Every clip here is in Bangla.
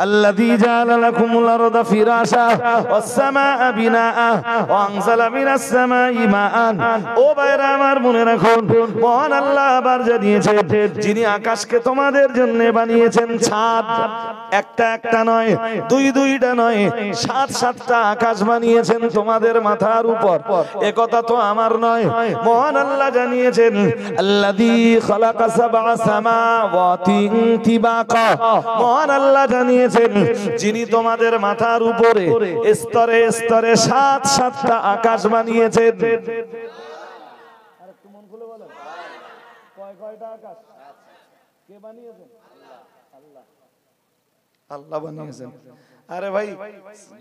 আল্লাযী জাআলা লাকুমুল আরদা ফিরাশা ওয়াস সামাআ বিনাআ ওয়া আনজালা মিনাস সামাই মাআন। ও ভাইরা আমার মনে রাখুন, মহান আল্লাহ আবার জানিয়েছেন যিনি আকাশকে তোমাদের জন্য বানিয়েছেন ছাদ, একটা একটা নয়, দুই দুইটা নয়, সাত সাতটা আকাশ বানিয়েছেন তোমাদের মাথার উপর। এ কথা তো আমার নয়, মহান আল্লাহ জানিয়েছেন আল্লাযী খালাকা সাবআ সামাওয়াতিন তিবাকা। মহান আল্লাহ জানিয়েছেন যিনি তোমাদের মাথার উপরে স্তরে স্তরে সাত সাতটা আকাশ বানিয়েছেন। আরেকটু মন খুলে বলেন, কয়টা আকাশ কে বানিয়েছেন? আল্লাহ, আল্লাহ বানিয়েছেন। আরে ভাই,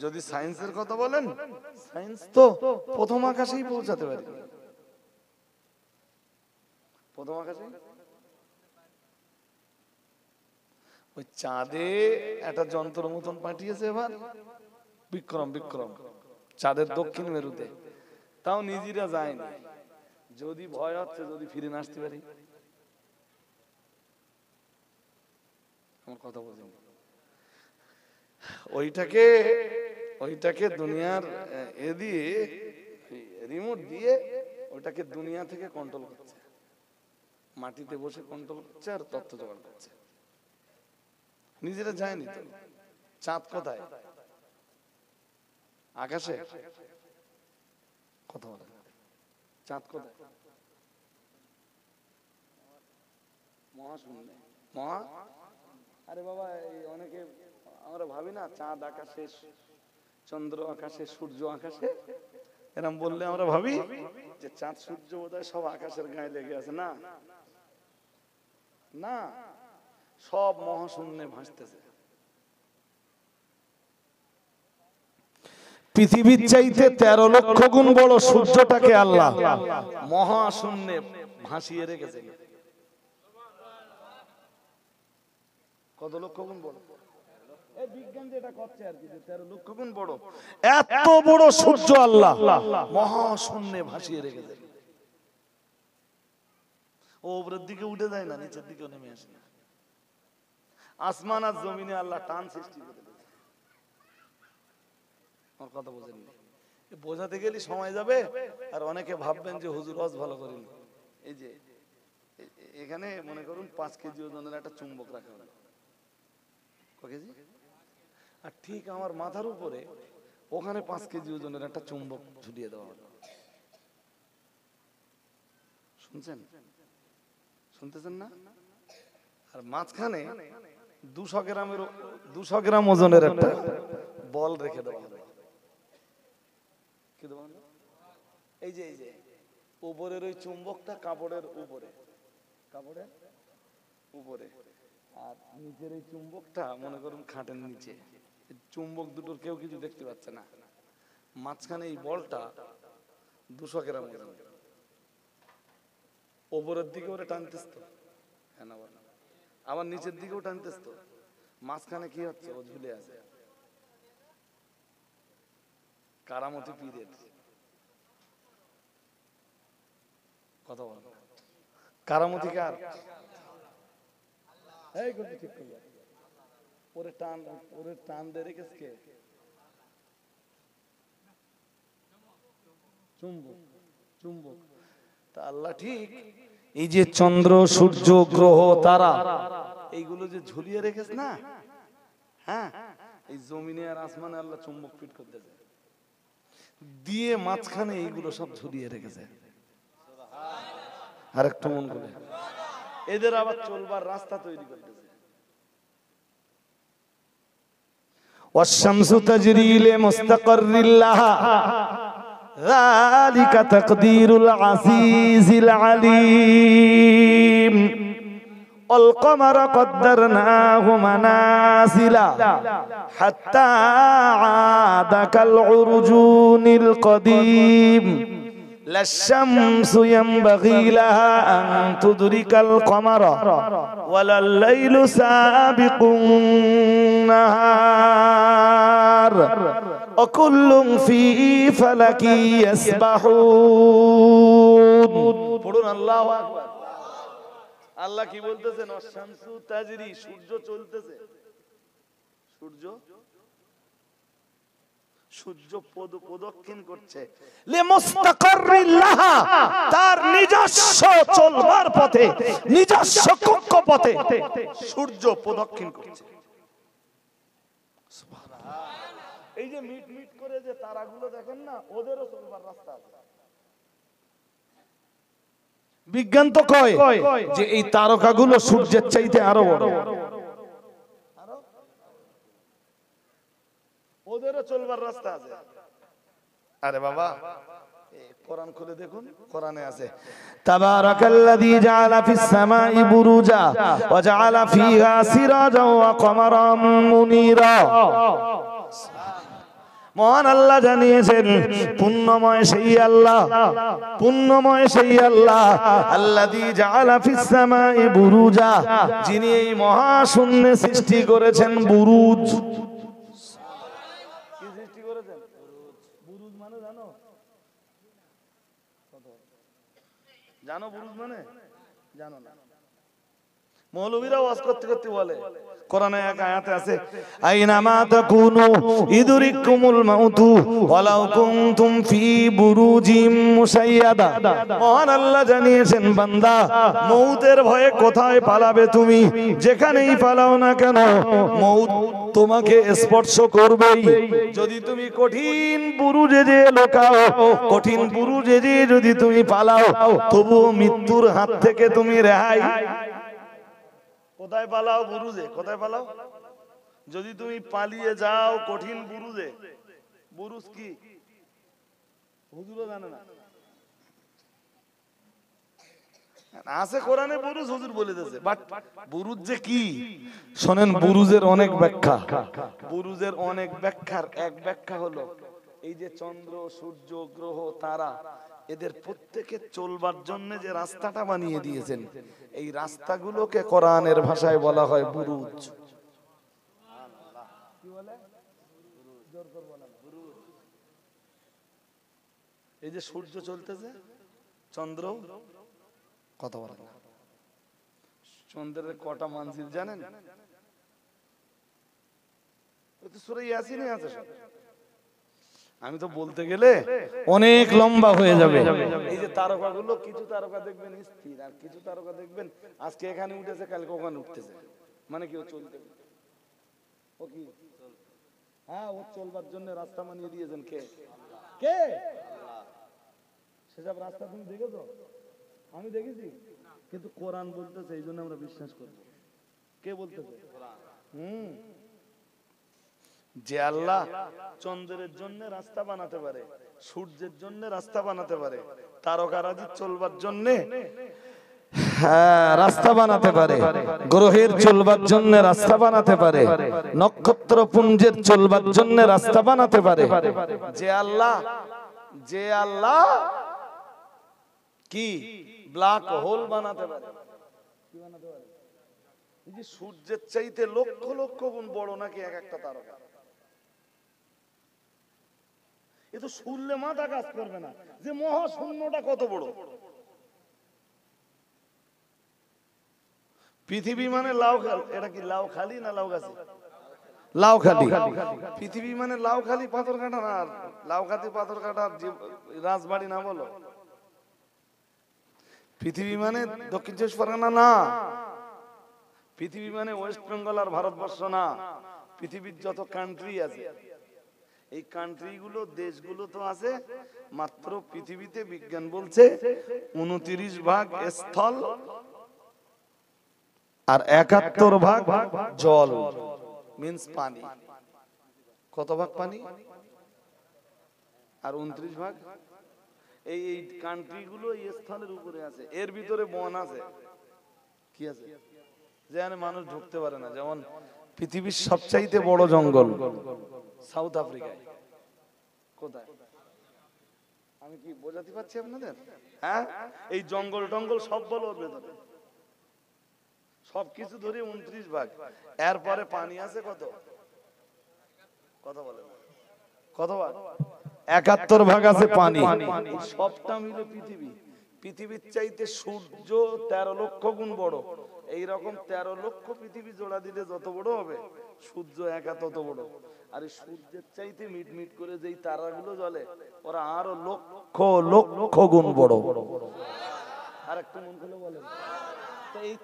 যদি সায়েন্সের কথা বলেন, সায়েন্স তো প্রথম আকাশেই পৌঁছাতে পারে। প্রথম আকাশে ওই চাঁদে একটা যন্ত্র মতন পাঠিয়েছে এবার বিক্রম চাঁদের দক্ষিণ মেরুতে, তাও নিজেরা যায়নি। যদি ভয় হচ্ছে যদি ফিরে না আসতে পারি, আমার কথা বলছেন, ওইটাকে দুনিয়ার এ দিয়ে রিমোট দিয়ে ওইটাকে দুনিয়া থেকে কন্ট্রোল করছে, মাটিতে বসে কন্ট্রোল করছে আর তথ্য জোগাড় করছে। নিজেরা যায়নি তো। চাঁদ কোথায়? আকাশে। কথা বলে, চাঁদ কোথায়? মহাশূন্যে। আরে বাবা, এই অনেকে আমরা ভাবি না চাঁদ আকাশে, চন্দ্র আকাশে, সূর্য আকাশে, এরকম বললে আমরা ভাবি যে চাঁদ সূর্য বোধহয় সব আকাশের গায়ে লেগে আছে। না না, সব মহাশূন্যে ভাসতেছে। পৃথিবীর চাইতে 13 লক্ষ গুণ বড় সূর্যটাকে আল্লাহ মহাশূন্যে ভাসিয়ে রেখেছে। কত লক্ষ গুণ বড়? এই বিজ্ঞান যেটা করছে আর কি, 13 লক্ষ গুণ বড়। এত বড় সূর্য আল্লাহ মহাশূন্যে ভাসিয়ে রেখেছে। ও উপরের দিকে উঠে যায় না, নিচের দিকে নেমে আসে না। আসমান আর জমিনে আল্লাহ টান সৃষ্টি করে দিয়েছে। আমার কথা বোঝেন, বোঝাতে গেলে সময় যাবে। আর অনেকে ভাববেন যে হুজুর ওয়াজ ভালো করেন। এই যে এখানে মনে করুন 5 কেজি ওজনের একটা চুম্বক রাখা হলো, আর ঠিক আমার মাথার উপরে ওখানে 5 কেজি ওজনের একটা চুম্বক ঝুলিয়ে দেওয়া হলো। শুনতেছেন না? আর মাঝখানে 200 গ্রাম ওজনের একটা বল রেখে দেওয়া হলো। কি দেওয়া হলো? এই যে উপরের ওই চুম্বকটা কাপড়ের উপরে, আর নিচের এই চুম্বকটা মনে করুন খাটের নিচে। চুম্বক দুটোর কেউ কিছু দেখতে পাচ্ছে না। মাঝখানে এই বলটা 200 গ্রাম ওজন। উপরের দিকে ওরা টানতেছ তো, আবার নিচের দিকেও টানতেছ তো, মাঝখানে কি হচ্ছে? ও ঝুলে আছে। কারামতি পীরের কথা বল। কারামতি কার? এই গল্প ঠিক করবে। ওরে টান দিয়ে রেখেছে কে? চুম্বক। তা আল্লাহ ঠিক এই যে চন্দ্র, সূর্য, গ্রহ, তারা, এইগুলো যে ঝুলিয়ে রেখেছে না, হ্যাঁ, এই জমিনে আর আসমানে আল্লাহ চুম্বক ফিট করতেছে দিয়ে মাঝখানে এইগুলো সব ঝুলিয়ে রেখেছে। আর একটু মন করে এদের আবার চলবার রাস্তা তৈরি করতেছে। والشمس تجري لمستقر لها ذلك تقدير العزيز العليم والقمر قدرناه منازل حتى عاد كالعرجون القديم لا الشمس ينبغي لها أن تدرك القمر ولا الليل سابق النهار وكل في فلك يسبحون. পড়ুন আল্লাহু আকবার। আল্লাহ কি বলতেছেন? শামসু তাজরি, সূর্য চলতেছে। সূর্য সূর্য প্রদক্ষিণ করছে লিমুস্তাকাররিল্লাহা, তার নিজস্ব চলবার পথে, নিজস্ব কক্ষপথে সূর্য প্রদক্ষিণ করছে। এই যে মিট মিট করে যে তারাগুলো দেখেন না, ওদেরও চলবার রাস্তা আছে। বিজ্ঞান তো কয় যে এই তারকাগুলো সূর্যের চাইতে আরো বড়, ওদেরও চলবার রাস্তা আছে। আরে বাবা, কোরআন খুলে দেখুন, কোরআনে আছে তাবারাকাল্লাযী জাআলা ফিস সামাই বুরুজা ওয়া জাআলা ফিহা সিরাজা ওয়া কমারাম মুনিরা। মহান আল্লাহ জানিয়েছেন, পুণ্যময় সেই আল্লাহ, পুণ্যময় সেই আল্লাহ, আল্লাযী জাআলা ফিস সামাই বুরুজা, যিনি এই মহাশূন্যে সৃষ্টি করেছেন বুরুজ। কি সৃষ্টি করেছেন? বুরুজ মানে জানো? জানো বুরুজ মানে? জানো না? মৌলবীরা ওয়াজ করতে করতে বলে, কোরআনে এক আয়াতে আছে, আইনামা তাকুনু ইদরিকুমুল মাউতু ওয়ালাউ কুনতুম ফি বুরুজিম মুসাইয়াদা। মহান আল্লাহ জানিয়েছেন, বান্দা, মউতের ভয়ে কোথায় পালাবে তুমি, যেখানেই পালাও না কেন মউত তোমাকে স্পর্শ করবেই। যদি তুমি কঠিন বুরুজে যে লুকাও, কঠিন বুরুজে যে যদি তুমি পালাও, তবুও মৃত্যুর হাত থেকে তুমি রেহাই। কোথায় পালাও? বুরুজে। কোথায় পালাও? যদি তুমি পালিয়ে যাও কঠিন বুরুজে। বুরুজ কি হুজুরও জানে না, আছে কোরআনে বুরুজ, হুজুর বলে দিয়েছে, বাট বুরুজ যে কি শোনেন। বুরুজের অনেক ব্যাখ্যা, বুরুজের অনেক ব্যাখ্যার এক ব্যাখ্যা হলো এই যে চন্দ্র, সূর্য, গ্রহ, তারা, এদের প্রত্যেকের চলবার জন্য যে রাস্তাটা বানিয়ে দিয়েছেন, এই রাস্তাগুলোকে কোরআনের ভাষায় বলা হয় বুরুজ। কি বলে? এই যে সূর্য চলতেছে, চন্দ্র কত বড়, চন্দ্রের কটা মানজিল জানেন? সূরা ইয়াসিনে আছে। আমি তো বলতে গেলে অনেক লম্বা হয়ে যাবে। এই যে তারকাগুলো, কিছু তারকা দেখবেন স্থির, আর কিছু তারকা দেখবেন আজকে এখানে উঠেছে, কালকে ওখানে উঠতেছে। মানে কি ও চলতে, ও কি, হ্যাঁ, ও চলবার জন্য রাস্তা বানিয়ে দিয়েছেন কে? কে? সেসব রাস্তা তুমি দেখেছো? আমি দেখেছি, কিন্তু কোরআন বলতেছে, এই জন্য আমরা বিশ্বাস করব। কে বলতেছে? যে আল্লাহ চন্দ্রের জন্য রাস্তা বানাতে পারে, সূর্যের জন্য রাস্তা বানাতে পারে, তারকারাজি চলবার জন্য রাস্তা বানাতে পারে, গ্রহের চলবার জন্য রাস্তা বানাতে পারে, নক্ষত্র পুঞ্জের চলবার জন্য রাস্তা বানাতে পারে, যে আল্লাহ কি ব্ল্যাক হোল বানাতে পারে। কি বানাতে পারে? এই যে সূর্যের চাইতে লক্ষ লক্ষ গুণ বড় নাকি এক একটা তারকা। এ তো শুনলে মাথা কাজ করবে না যে মহাশূন্যটা কত বড়। পৃথিবী মানে লাউ খালি, এটা কি লাউ খালি না লাউ গাছি? লাউ খালি। পৃথিবী মানে লাউ খালি পাথর কাটা না, লাউ খালি পাথর কাটা রাজবাড়ি না বলো। পৃথিবী মানে দক্ষিণ চব্বিশ পরগনা না, পৃথিবী মানে ওয়েস্ট বেঙ্গল আর ভারতবর্ষ না। পৃথিবীর যত কান্ট্রি আছে, এই কান্ট্রিগুলো, দেশগুলো তো আছে মাত্র পৃথিবীতে বিজ্ঞান বলছে 29 ভাগ স্থল আর 71 ভাগ জল, মিন্স পানি। কত ভাগ পানি? আর 29 ভাগ। এই কান্ট্রিগুলো এই স্থলের উপরে আছে, এর ভিতরে বন আছে। কি আছে? যেখানে মানুষ ঢুকতে পারে না। যেমন পৃথিবীর সবচাইতে বড় জঙ্গল সাউথ আফ্রিকায়। কোথায়? আমি কি বোঝাতে পারছি আপনাদের? হ্যাঁ, এই জঙ্গল টঙ্গল সব বলো ওর ভেতরে, সবকিছু ধরে 29 ভাগ। এরপরে পানি আছে কত? কত বলে? কত ভাগ? 71 ভাগ আছে পানি। সবটা মিলে পৃথিবী। পৃথিবীর চাইতে সূর্য 13 লক্ষ গুণ বড়। এইরকম 13 লক্ষ পৃথিবী জোড়া দিলে যত বড় হবে, সূর্য একা তত বড়। আর এই সূর্যের চাইতে মিটমিট করে যেই তারাগুলো জ্বলে, ওরা আরো লক্ষ লক্ষ গুণ বড়। আর একটু মন খুলে বলেন, এই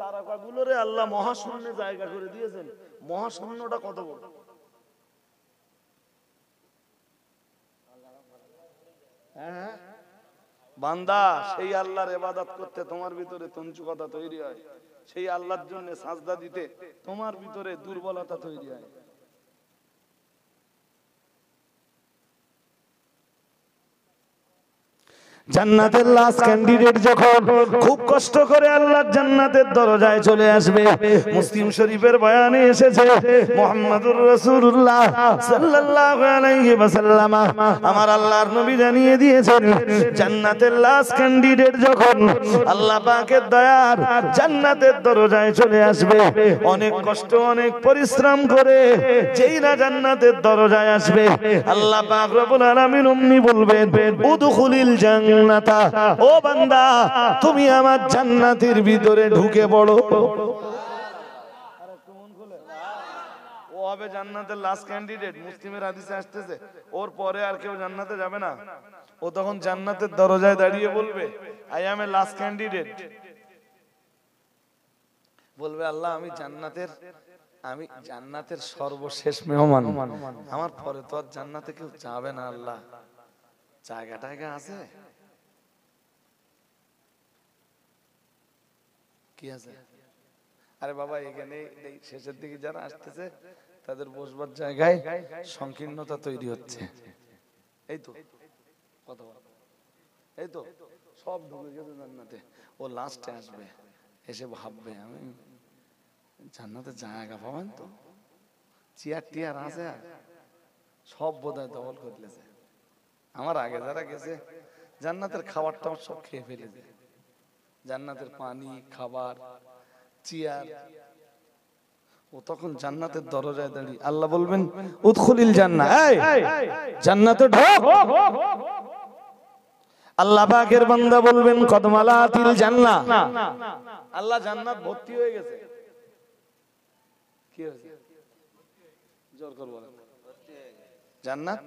তারকাগুলোরে আল্লাহ মহাশূন্যে জায়গা করে দিয়েছেন। মহাশূন্যটা কত বড়? হ্যাঁ বান্দা, সেই আল্লাহর ইবাদত করতে তোমার ভিতরে তঞ্চুকতা তৈরি হয়, সেই আল্লাহর জন্য সাজদা দিতে তোমার ভিতরে দুর্বলতা তৈরি হয়। জান্নাতের লাস্ট ক্যান্ডিডেট যখন খুব কষ্ট করে আল্লাহর জান্নাতের দরজায় চলে আসবে, মুসলিম শরীফের বয়ানে এসেছে মুহাম্মদুর রাসূলুল্লাহ সাল্লাল্লাহু আলাইহি ওয়াসাল্লাম আমার আল্লাহর নবী জানিয়ে দিয়েছেন, জান্নাতের লাস্ট ক্যান্ডিডেট যখন আল্লাহ পাকের দয়ার জান্নাতের দরজায় চলে আসবে, অনেক কষ্ট অনেক পরিশ্রম করে যেই না জান্নাতের দরজায় আসবে, আল্লাহ পাক রব্বুল আলামিন অমনি বলবেন, উদখুলিল জান্নাত, ও বান্দা তুমি আমার জান্নাতের ভিতরে ঢুকে পড়ো। ও হবে জান্নাতের লাস্ট ক্যান্ডিডেট। মুসলিমের হাদিসে আসতেছে, ওর পরে আর কেউ জান্নাতে যাবে না। ও তখন জান্নাতের দরজায় দাঁড়িয়ে বলবে, I M A last candidate. বলবে, আল্লাহ আমি জান্নাতের সর্বশেষ মেহমান, আমার পরে তো আর জান্নাতে কেউ যাবে না। আল্লাহ জায়গা আছে? কি আছে? আরে বাবা, এখানে শেষের দিকে যারা আসতেছে তাদের বসবার জায়গায় সংকীর্ণতা তৈরি হচ্ছে। এই তো কথা, এই তো সব ঢুকে গেছে জান্নাতে। ও লাস্টে আসবে, এসে ভাববে, আমি জান্নাতে জায়গা পাবেন তো, চেয়ার টিয়ার আছে, সব বোধহয় দখল করলেছে। আমার আগে যারা গেছে জান্নাতের খাবারটা সব খেয়ে ফেলেছে, জান্নাতের পানি, খাবার, চেয়ার। ও তখন জান্নাতের দরজায় দাঁড়িয়ে আল্লাহ বলবেন, উদখুলিল জান্নাহ, এই জান্নাতে ঢোক। আল্লাহ পাকের বান্দা বলবেন, কদ মালাতিল জান্নাহ, আল্লাহ জান্নাত ভর্তি হয়ে গেছে। কি হয়েছে? জোর করে বলেন, জান্নাত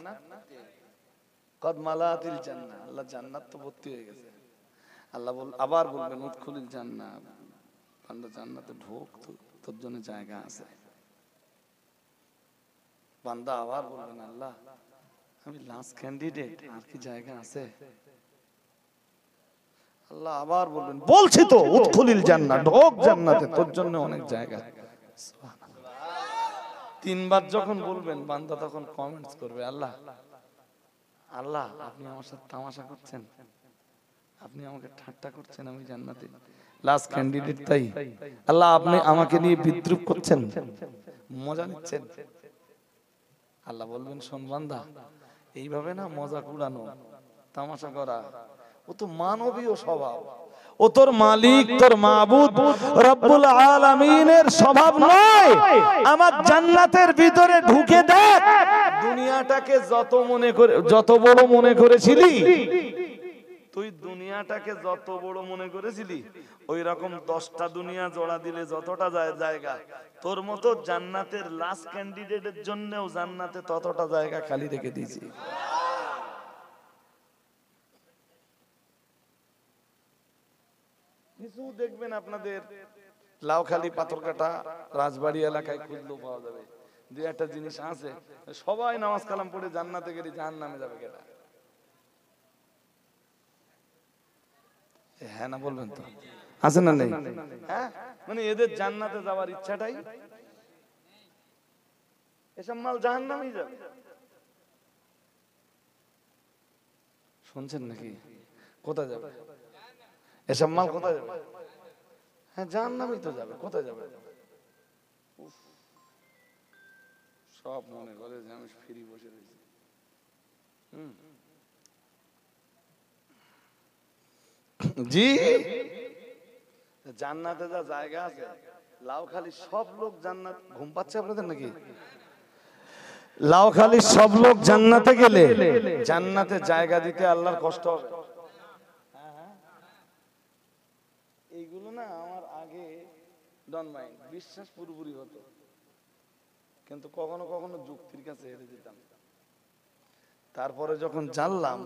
কদ মালাতিল জান্নাহ, আল্লাহ জান্নাত তো ভর্তি হয়ে গেছে। আল্লাহ আবার বলবেন, উদখুলিল জান্নাহ, বান্দা জান্নাতে ঢোক, তোর জন্য জায়গা আছে। বান্দা আবার বলবেন, আল্লাহ আমি লাস্ট ক্যান্ডিডেট, আর কি জায়গা আছে? আল্লাহ আবার বলবেন, বলছি তো উদখুলিল জান্নাহ, ঢোক জান্নাতে, তোর জন্য অনেক জায়গা। তিনবার যখন বলবেন, বান্দা তখন কমেন্টস করবে, আল্লাহ আপনি আমার সাথে তামাশা করছেন, আপনি আমাকে ঠাট্টা করছেন, আমি জান্নাতে লাস্ট ক্যান্ডিডেট, তাই আল্লাহ আপনি আমাকে নিয়ে বিদ্রুপ করছেন, মজা নিচ্ছেন। আল্লাহ বলবেন, শোন বান্দা, এইভাবে না মজা কুড়ানো, তামাশা করা, ও তো মানবীয় স্বভাব, ও তোর মালিক, তোর মাবুদ রব্বুল আলামিনের স্বভাব নয়। আমার জান্নাতের ভিতরে ঢুকে দেখ, দুনিয়াটাকে যত বড় মনে করেছিলি তুই, দুনিয়াটাকে যত বড় মনে করেছিলি, ওই রকম 10টা দুনিয়া জোড়া দিলে যতটা জায়গা, তোর মতো জান্নাতের লাস্ট ক্যান্ডিডেটের জন্যও জান্নাতে ততটা জায়গা খালি রেখে দিয়েছি। কিছু দেখবেন আপনাদের লাউখালী, পাথরকাটা, রাজবাড়ি এলাকায় খুঁজলেও পাওয়া যাবে। দুই একটা জিনিস আছে, সবাই নামাজ কালাম পড়ে জান্নাতে গেলে জাহান্নামে যাবে কেটা? হ্যাঁ না বলবেন তো, আছে না নেই? হ্যাঁ, মানে এদের জান্নাতে যাওয়ার ইচ্ছাটাই, এসব মাল জাহান্নামেই যাবে। শুনছেন নাকি? কোথায় যাবে এসব মাল? কোথায় যাবে? হ্যাঁ, জাহান্নামেই তো যাবে। কোথায় যাবে? সব মনে করে যে আমি ফ্রি বসে রয়েছি। জি, জান্নাতে যা জায়গা আছে, লাউখালী সব লোক জান্নাত। ঘুম পাচ্ছে আপনাদের নাকি? লাউখালী সব লোক জান্নাতে গেলে জান্নাতে জায়গা দিতে আল্লাহর কষ্ট হবে। এইগুলো না আমার আগে ডন মাইন্ড, বিশ্বাস পুরোপুরি হতো, কিন্তু কখনো কখনো যুক্তির কাছে হেরে যেতাম। তারপরে যখন জানলাম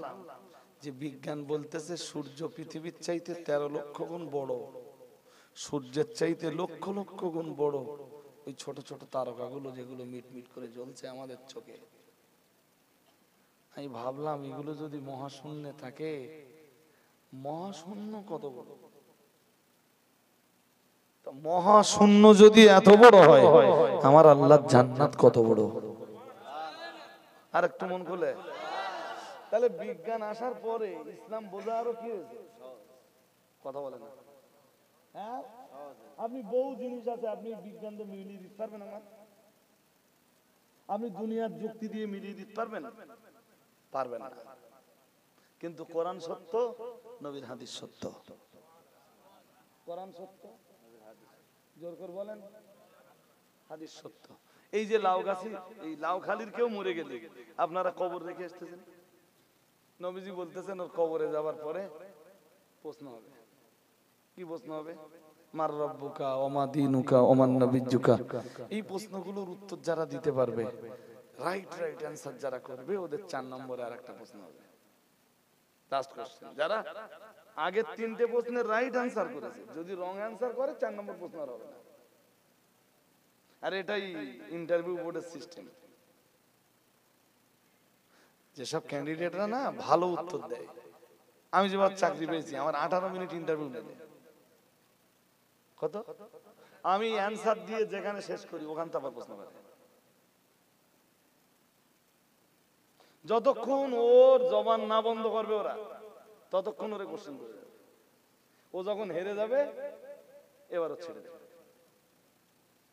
যে বিজ্ঞান বলতেছে সূর্য পৃথিবীর চাইতে 13 লক্ষ গুণ বড়, সূর্যের চাইতে লক্ষ লক্ষ গুণ বড় ওই ছোট ছোট তারকাগুলো যেগুলো মিটমিট করে জ্বলছে আমাদের চোখে, আমি ভাবলাম এগুলো যদি মহাশূন্যে থাকে, মহাশূন্য কত বড়, মহাশূন্য যদি এত বড় হয় আমার আল্লাহর জান্নাত কত বড়। আর একটু মন খুলে, তাহলে বিজ্ঞান আসার পরে ইসলাম বোঝা আরো কি হয়েছে, কথা বলে না? হ্যাঁ, আপনি বহু জিনিস আছে আপনি বিজ্ঞান দিয়ে মিলিয়ে দিতে পারবেন, আপনি দুনিয়ার যুক্তি দিয়ে মিলিয়ে দিতে পারবেন, পারবেন না। কিন্তু কোরআন সত্য, নবীর হাদিস সত্য। কোরআন সত্য, জোর করে বলেন, হাদিস সত্য। এই যে লাউ গাছি, এই লাউ খালির কেউ মরে গেলে আপনারা কবর রেখে আসতেছেন, নবীজি বলতেছেন ওর কবরে যাবার পরে প্রশ্ন হবে। কি প্রশ্ন হবে? মার রব্বুকা ওমা দীনুকা ওমান নবিয়্যুকা। এই প্রশ্নগুলোর উত্তর যারা দিতে পারবে, রাইট অ্যানসার যারা করবে, ওদের 4 নম্বরে আরেকটা প্রশ্ন হবে, লাস্ট কোশ্চেন। যারা আগের 3টে প্রশ্নের রাইট অ্যানসার করেছে, যদি রং অ্যানসার করে 4 নম্বর প্রশ্ন আর হবে না। আর এটাই ইন্টারভিউ বোর্ডের সিস্টেম। যেসব ক্যান্ডিডেটরা না ভালো উত্তর দেয়, আমি যেবার চাকরি পেয়েছি আমার 18 মিনিট ইন্টারভিউ নেবে। কত? আমি অ্যানসার দিয়ে যেখানে শেষ করি ওখান থেকে আবার প্রশ্ন করে, যতক্ষণ ওর জবান না বন্ধ করবে ওরা ততক্ষণ ওরে কোশ্চেন করবে। ও যখন হেরে যাবে এবার ছেড়ে দেবে।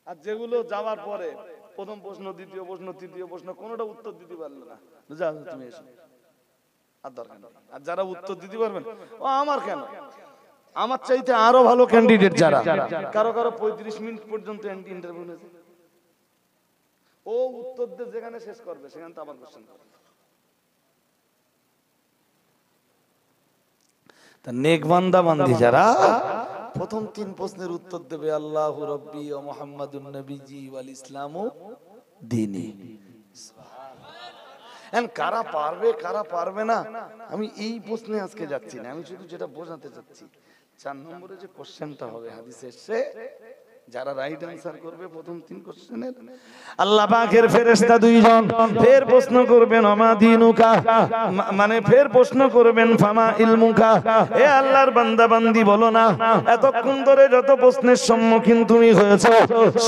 আর যেগুলো যাওয়ার পরে প্রথম প্রশ্ন, দ্বিতীয় প্রশ্ন, তৃতীয় প্রশ্ন, কোনোটা উত্তর দিতে পারলে না, যাও তুমি এসো, আর দরকার নেই। আর যারা উত্তর দিতে পারবেন, ও আমার কেন, আমার চাইতে আরো ভালো ক্যান্ডিডেট যারা, কারো কারো 35 মিনিট পর্যন্ত ইন্টারভিউ নিয়েছে, ও উত্তর দিয়ে যেখানে শেষ করবে সেখান থেকে আবার কোশ্চেন করবে। তা নেক বান্দা বান্দি যারা প্রথম 3 প্রশ্নের উত্তর দেবে, আল্লাহু রাব্বি ওয়া মুহাম্মাদুন নবীজি ওয়াল ইসলামু দীনি। কারা পারবে কারা পারবে না আমি এই প্রশ্নে আজকে যাচ্ছি না, আমি শুধু যেটা বোঝাতে চাচ্ছি 4 নম্বরে যে কোশ্চেনটা হবে হাদিসে এসে, যারা রাইট অ্যানসার করবে প্রথম 3 কোশ্চেনের, আল্লাহ পাকের ফেরেশতা 2 জন ফের প্রশ্ন করবেন ওমা দীনুকা, মানে ফের প্রশ্ন করবেন ফামা ইলমুকা। হে আল্লাহর বান্দা বান্দি বলো না, এতক্ষণ ধরে যত প্রশ্নের সম্মুখীন তুমি হয়েছো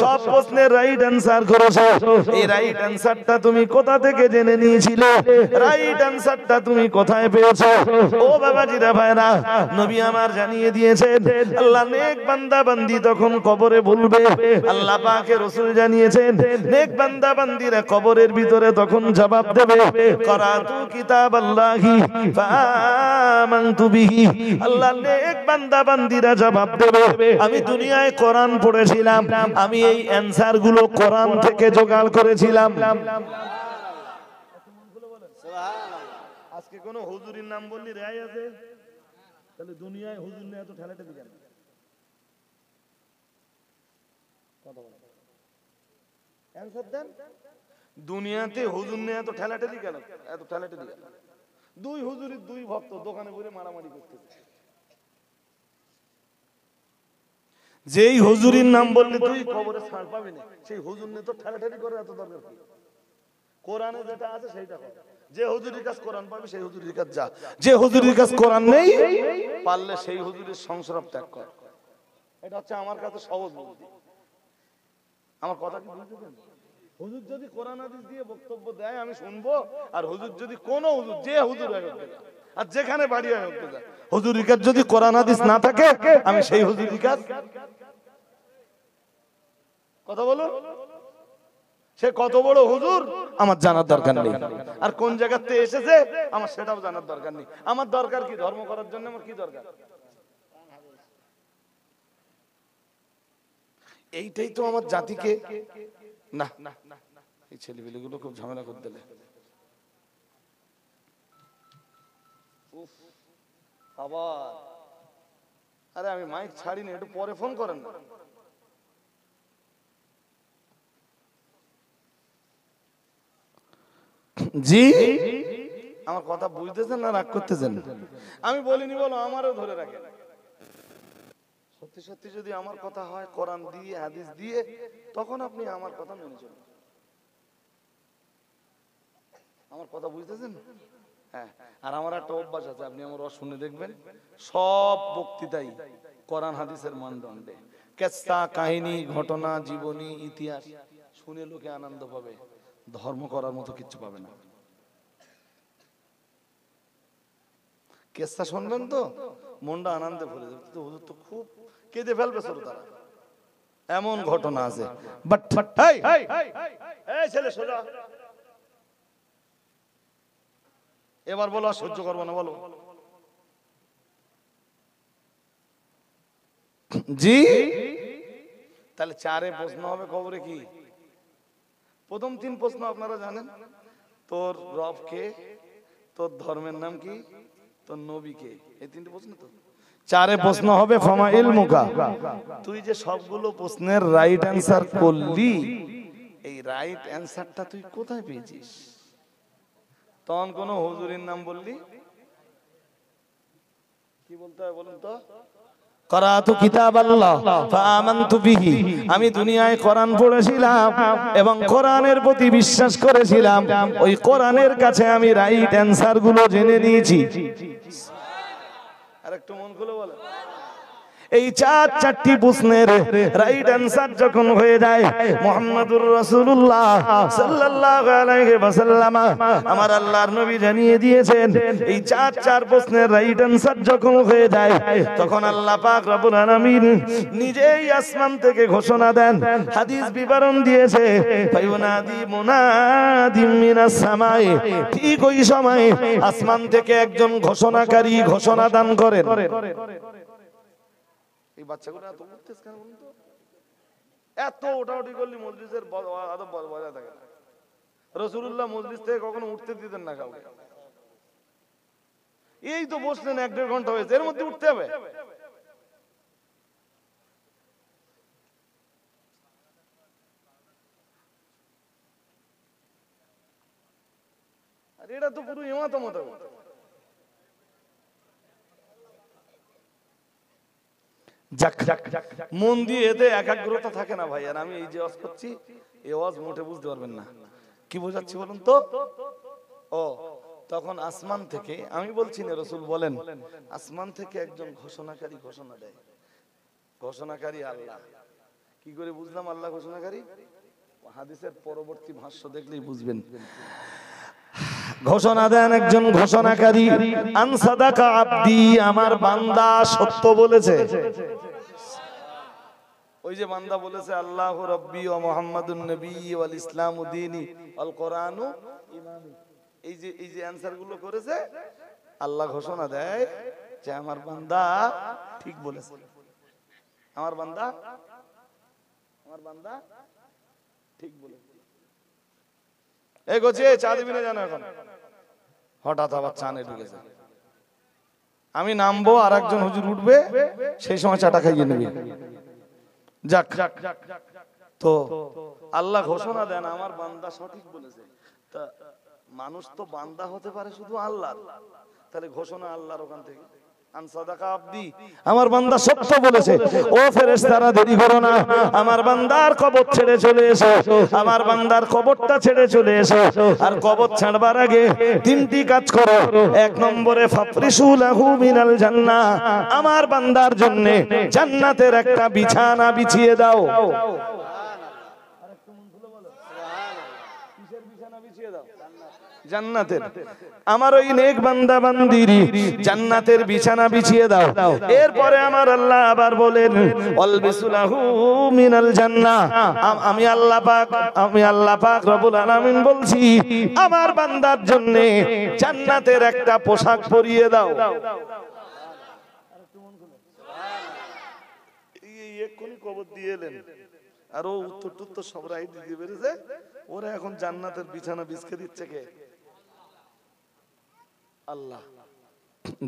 সব প্রশ্নের রাইট অ্যানসার করেছো, এই রাইট অ্যানসারটা তুমি কোথা থেকে জেনে নিয়েছিলে, রাইট অ্যানসারটা তুমি কোথায় পেয়েছো? ও বাবাজিরা ভাইরা, নবী আমার জানিয়ে দিয়েছেন, আল্লাহ নেক বান্দা বান্দি তখন কবরে বলবে, আল্লাহ পাকের রাসূল জানিয়েছেন নেক বান্দা বান্দিরা কবরের ভিতরে তখন জবাব দেবে, করাতু কিতাবাল্লাহি ফাআমানতু বিহি। আল্লাহ নেক বান্দা বান্দিরা জবাব দেবে, আমি দুনিয়ায় কোরআন পড়েছিলাম, আমি এই অ্যানসার গুলো কোরআন থেকে জোগাড় করেছিলাম। আজকে কোন হুজুরের নাম বললি রেয়াই আছে? তাহলে দুনিয়ায় হুজুর নিয়ে এত ঠেলাটা দিবেন, দুনিয়াতে হুজুর নিয়ে এত ঠেলাঠেলি কেন, এত ঠেলাঠেলি কেন? 2 হুজুরের 2 ভক্ত দোকানে বসে মারামারি করতেছে, যেই হুজুরের নাম বললি তুই কবরে ছাড় পাবি না, সেই হুজুর নিয়ে তো ঠেলাঠেলি করে এত দরকার কি? কোরআনে যেটা আছে সেইটা কর, যে হুজুরের কাছে কোরআন পাবি সেই হুজুরের কাছে যা, যে হুজুরের কাছে কোরআন নেই পারলে সেই হুজুরের সংসরব ত্যাগ কর। এটা হচ্ছে আমার কাছে সহজ বুদ্ধি। আমার কথা কি বুঝছেন? হুজুর যদি কোরআন হাদিস দিয়ে বক্তব্য দেয় আমি শুনবো, আর হুজুর যদি কোন হুজুর, যে হুজুর হয় হোক আর যেখানে বাড়ি হয় হোক, হুজুরের কাছে যদি কোরআন হাদিস না থাকে আমি সেই হুজুরের কাছে, কথা বলুন, সে কত বড় হুজুর আমার জানার দরকার নেই, আর কোন জায়গাতে এসেছে আমার সেটাও জানার দরকার নেই। আমার দরকার কি? ধর্ম করার জন্য আমার কি দরকার? এইটাই তো আমার জাতিকে, না এই ছেলেপিলেগুলো খুব ঝামেলা করে দিলে। আবার আরে আমি মাইক ছাড়িনি, একটু পরে ফোন করেন না। জি, আমার কথা বুঝতেছেন না রাগ করতেছেন? আমি বলিনি বলো, আমারও ধরে রাখেন। সত্যি সত্যি যদি আমার কথা হয় কোরআন দিয়ে হাদিস দিয়ে, তখন আপনি আমার কথা মেনে চলুন। আমার কথা বুঝতেছেন? হ্যাঁ। আর আমার একটা অভ্যাস আছে, আপনি আমার শুনে দেখবেন, সব বক্তৃতাই কোরআন হাদিসের মানদণ্ডে। কেসা, কাহিনী, ঘটনা, জীবনী, ইতিহাস শুনে লোকে আনন্দ পাবে, ধর্ম করার মতো কিচ্ছু পাবে না। কেসা শুনবেন তো মনটা আনন্দে ভরে যাবে, তো হুজুর তো খুব কেঁদে ফেলবে শ্রোতারা, এমন ঘটনা আছে। বাট এই ছেলে সোজা, এবার বলো, সহ্য করবো না বলো। জি, তাহলে চারে প্রশ্ন হবে কবরে কি? প্রথম তিন প্রশ্ন আপনারা জানেন, তোর রব কে, তোর ধর্মের নাম কি, তোর নবী কে, এই তিনটে প্রশ্ন। তো চারে প্রশ্ন হবে ফামা ইলমুকা, তুই যে সবগুলো প্রশ্নের রাইট অ্যান্সার করলি, এই রাইট অ্যান্সারটা তুই কোথায় পেয়েছিস? তখন কোন হুজুরের নাম বললি, কি বলতে হয় বলুন তো? করাতু কিতাবাল্লাহ ফাআমানতু বিহি, আমি দুনিয়ায় কোরআন পড়েছিলাম এবং কোরআনের প্রতি বিশ্বাস করেছিলাম, ওই কোরআনের কাছে আমি রাইট অ্যানসার গুলো জেনে নিয়েছি। আরেকটু মন খুলে বলো। এই চারটি প্রশ্নের রাইট অ্যানসার যখন হয়ে যায়, মুহাম্মাদুর রাসূলুল্লাহ সাল্লাল্লাহু আলাইহি ওয়াসাল্লাম আমার আল্লাহর নবী জানিয়ে দিয়েছেন, এই চার প্রশ্নের রাইট অ্যানসার যখন হয়ে যায়, তখন আল্লাহ পাক রব্বুল আলামিন নিজেই আসমান থেকে ঘোষণা দেন। হাদিস বিবরণ দিয়েছে, ফায়ুনাদি মুনাদিম মিনাস সামাই, ঠিক ওই সময় আসমান থেকে একজন ঘোষণাকারী ঘোষণা দান করেন। এই বাচ্চাগুলো এত উঠতেছ কেন বলুন তো? এত ওঠাউঠি করলি মজলিসের আদব বজায় থাকে না। রাসূলুল্লাহ মজলিস থেকে কখনো উঠতে দিতেন না কাউকে। এই তো বসলেন 1-1.5 ঘন্টা হয়েছে, এর মধ্যে উঠতে হবে? আর এটা তো পুরো ইমামত মতো। মন দিয়ে এতে একাগ্রতা থাকে না ভাই। আর আমি এই যে ওয়াজ করছি, এই ওয়াজ মোটে বুঝতে পারবেন না। কি বোঝাচ্ছি বলুন তো? ও তখন আসমান থেকে, আমি বলছি না, রাসূল বলেন, আসমান থেকে একজন ঘোষণাকারী ঘোষণা দেয়। ঘোষণাকারী আল্লাহ। কি করে বুঝলাম আল্লাহ ঘোষণাকারী? হাদিসের পরবর্তী ভাষ্য দেখলেই বুঝবেন। ঘোষণা দেন একজন ঘোষণাকারী, আন সাদাকা আব্দি, আমার বান্দা সত্য বলেছে। ওই যে বান্দা বলেছে আল্লাহু রাব্বি ওয়া মুহাম্মাদুন নবী ওয়াল ইসলামু দীনি ওয়াল কোরআনু ইমামি, এই যে অ্যানসার গুলো করেছে, আল্লাহ ঘোষণা দেয় যে আমার বান্দা ঠিক বলেছে, আমার বান্দা ঠিক বলেছে। এই গোছে চা দিবি না জানো? এখন হঠাৎ আবার চানে ঢুকেছে। আমি নামবো, আর একজন হুজুর উঠবে, সেই সময় চাটা খাইয়ে নেবে। যাক, তো আল্লাহ ঘোষণা দেন আমার বান্দা সঠিক বলেছে। তা মানুষ তো বান্দা হতে পারে শুধু আল্লাহ, তাহলে ঘোষণা আল্লাহর ওখান থেকে, আন সাদাকা আব্দি, আমার বান্দা সত্য বলেছে। ও ফেরেশতারা দেরি করো না, আমার বান্দার কবর ছেড়ে চলে এসো, আমার বান্দার কবরটা ছেড়ে চলে এসো। আর কবর ছাড়বার আগে তিনটি কাজ করো। 1 নম্বরে ফাফরিশু লাহু মিনাল জান্নাহ, আমার বান্দার জন্য জান্নাতের একটা বিছানা বিছিয়ে দাও। জান্নাতের, আমার ওই নেক বান্দা বান্দির জান্নাতের বিছানা বিছিয়ে দাও। এরপরে আমার আল্লাহ আবার বলেন, আলবিসুলাহু মিনাল জান্নাহ, আমি আল্লাহ পাক রব্বুল আলামিন বলছি, আমার বান্দার জন্য জান্নাতের একটা পোশাক পরিয়ে দাও। এই এক্ষুনি কবর দিয়ে এলেন, আর ও উত্তর সব রাইট দিয়ে বেরিয়েছে। ওরা এখন জান্নাতের বিছানা বিছকে দিচ্ছে কে? আল্লাহ।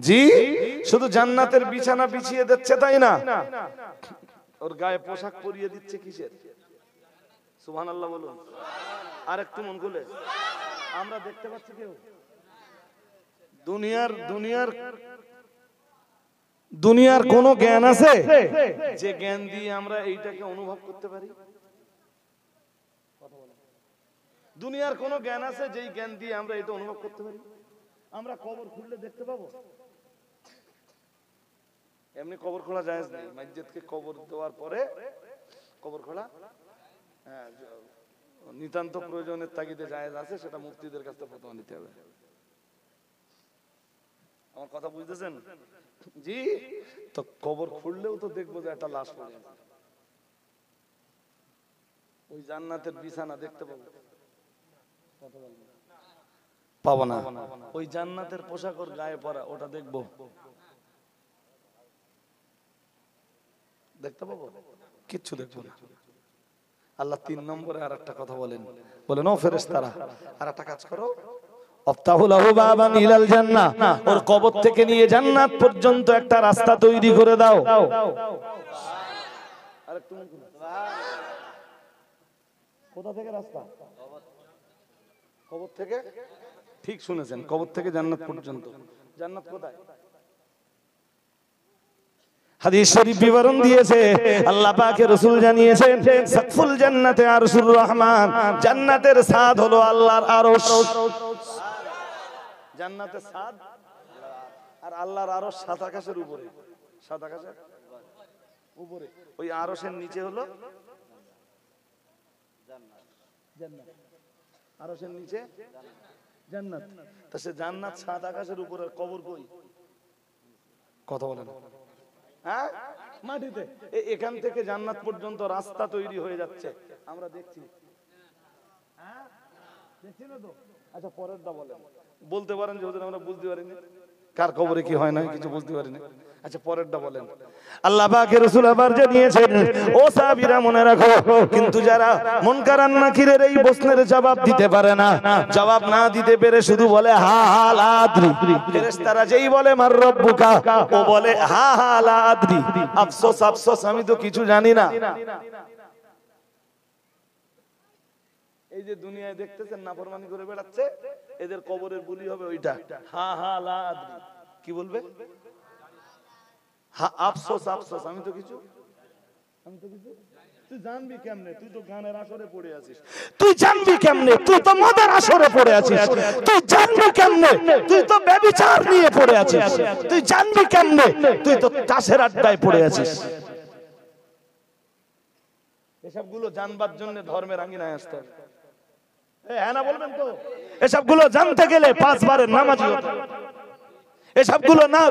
জি, শুধু জান্নাতের বিছানা বিছিয়ে দিচ্ছে তাই না, ওর গায়ে পোশাক পরিয়ে দিচ্ছে কিসের? সুবহানাল্লাহ বলুন। আর একটু মন খুলে, আমরা দেখতে পাচ্ছি কেউ? দুনিয়ার দুনিয়ার দুনিয়ার কোন জ্ঞান আছে যে জ্ঞান দিয়ে আমরা এইটাকে অনুভব করতে পারি? দুনিয়ার কোন জ্ঞান আছে যেই জ্ঞান দিয়ে আমরা এটা অনুভব করতে পারি? আমরা কবর খুললে দেখতে পাবো? এমনি কবর খোলা জায়েজ নেই। মসজিদকে কবর দেওয়ার পরে কবর খোলা নিতান্ত প্রয়োজনের তাগিদে জায়েজ আছে, সেটা মুফতিদের কাছে ফতোয়া নিতে হবে। আমার কথা বুঝতেছেন? জি। তো কবর খুললেও তো দেখবো যে একটা লাশ পড়ে আছে। ওই জান্নাতের বিছানা দেখতে পাবো? পাবো না। ওই জান্নাতের পোশাক ওর গায়ে পরা, ওটা দেখবো? দেখতে পাবো? কিচ্ছু দেখবো না। আল্লাহ 3 নম্বরে আর একটা কথা বলেন, বলেন ও ফেরেশতারা আর একটা কাজ করো, আফতাহু লাহু বাবান ইলাল জান্নাহ, ওর কবর থেকে নিয়ে জান্নাত পর্যন্ত একটা রাস্তা তৈরি করে দাও। আরে তুমি কোথা থেকে রাস্তা? কবর থেকে। ঠিক শুনেছেন, কবর থেকে জান্নাত পর্যন্ত। জান্নাত কোথায়? হাদিস শরীফ বিবরণ দিয়েছে, আল্লাহ পাকের রাসূল জানিয়েছেন সাকফুল জান্নাতে আরশুর রহমান, জান্নাতের ছাদ হলো আল্লাহর আরশ। জান্নাতের ছাদ আর আল্লাহর আরশ 7 আকাশের উপরে। 7 আকাশের উপরে ওই আরশের নিচে হলো জান্নাত। জান্নাত আরশের নিচে জান্নাত। তা সে জান্নাত 7 আকাশের উপরে, কবর কই? কথা বলেন। হ্যাঁ, মাটিতে। এখান থেকে জান্নাত পর্যন্ত রাস্তা তৈরি হয়ে যাচ্ছে, আমরা দেখছি। হ্যাঁ, দেখছি না তো? আচ্ছা পরেরটা বলেন। বলতে পারেন যে হুজুর আমরা বুঝতে পারিনি কার কবরে কি হয় না, কিছু বুঝতে পারিনি। আচ্ছা পরেরটা বলেন। আল্লাহ পাকের রাসূল আবার জানিয়েছেন, ও সাহাবীরা মনে রাখো, কিন্তু যারা মুনকার আর নাকিরের এই প্রশ্নের জবাব দিতে পারে না, জবাব না দিতে পেরে শুধু বলে হা হা লা আদরি, ফেরেশতারা যেই বলে মার রব্বুকা, ও বলে হা হা লা আদরি, আফসোস আফসোস আমি তো কিছু জানি না। এই যে দুনিয়ায় দেখতেছেন নাফরমানি করে বেড়াচ্ছে, এদের কবরের বুলি হবে ওইটা, হা হা লা আদরি। কি বলবে? আফসোস আফসোস আমি তো কিছু। তুই জানবি কেমনে? তুই তো গানের আসরে পড়ে আছিস। তুই জানবি কেমনে? তুই তো মদের আসরে পড়ে আছিস। তুই জানবি কেমনে? তুই তো ব্যভিচার নিয়ে পড়ে আছিস। তুই জানবি কেমনে? তুই তো তাসের আড্ডায় পড়ে আছিস। এসবগুলো জানবার জন্য ধর্মের আঙ্গিনায় আসতে হবে। হ্যাঁ না বলবেন তো? এসবগুলো জানতে গেলে 5 বারের নামাজি হতে হবে। এসবগুলো না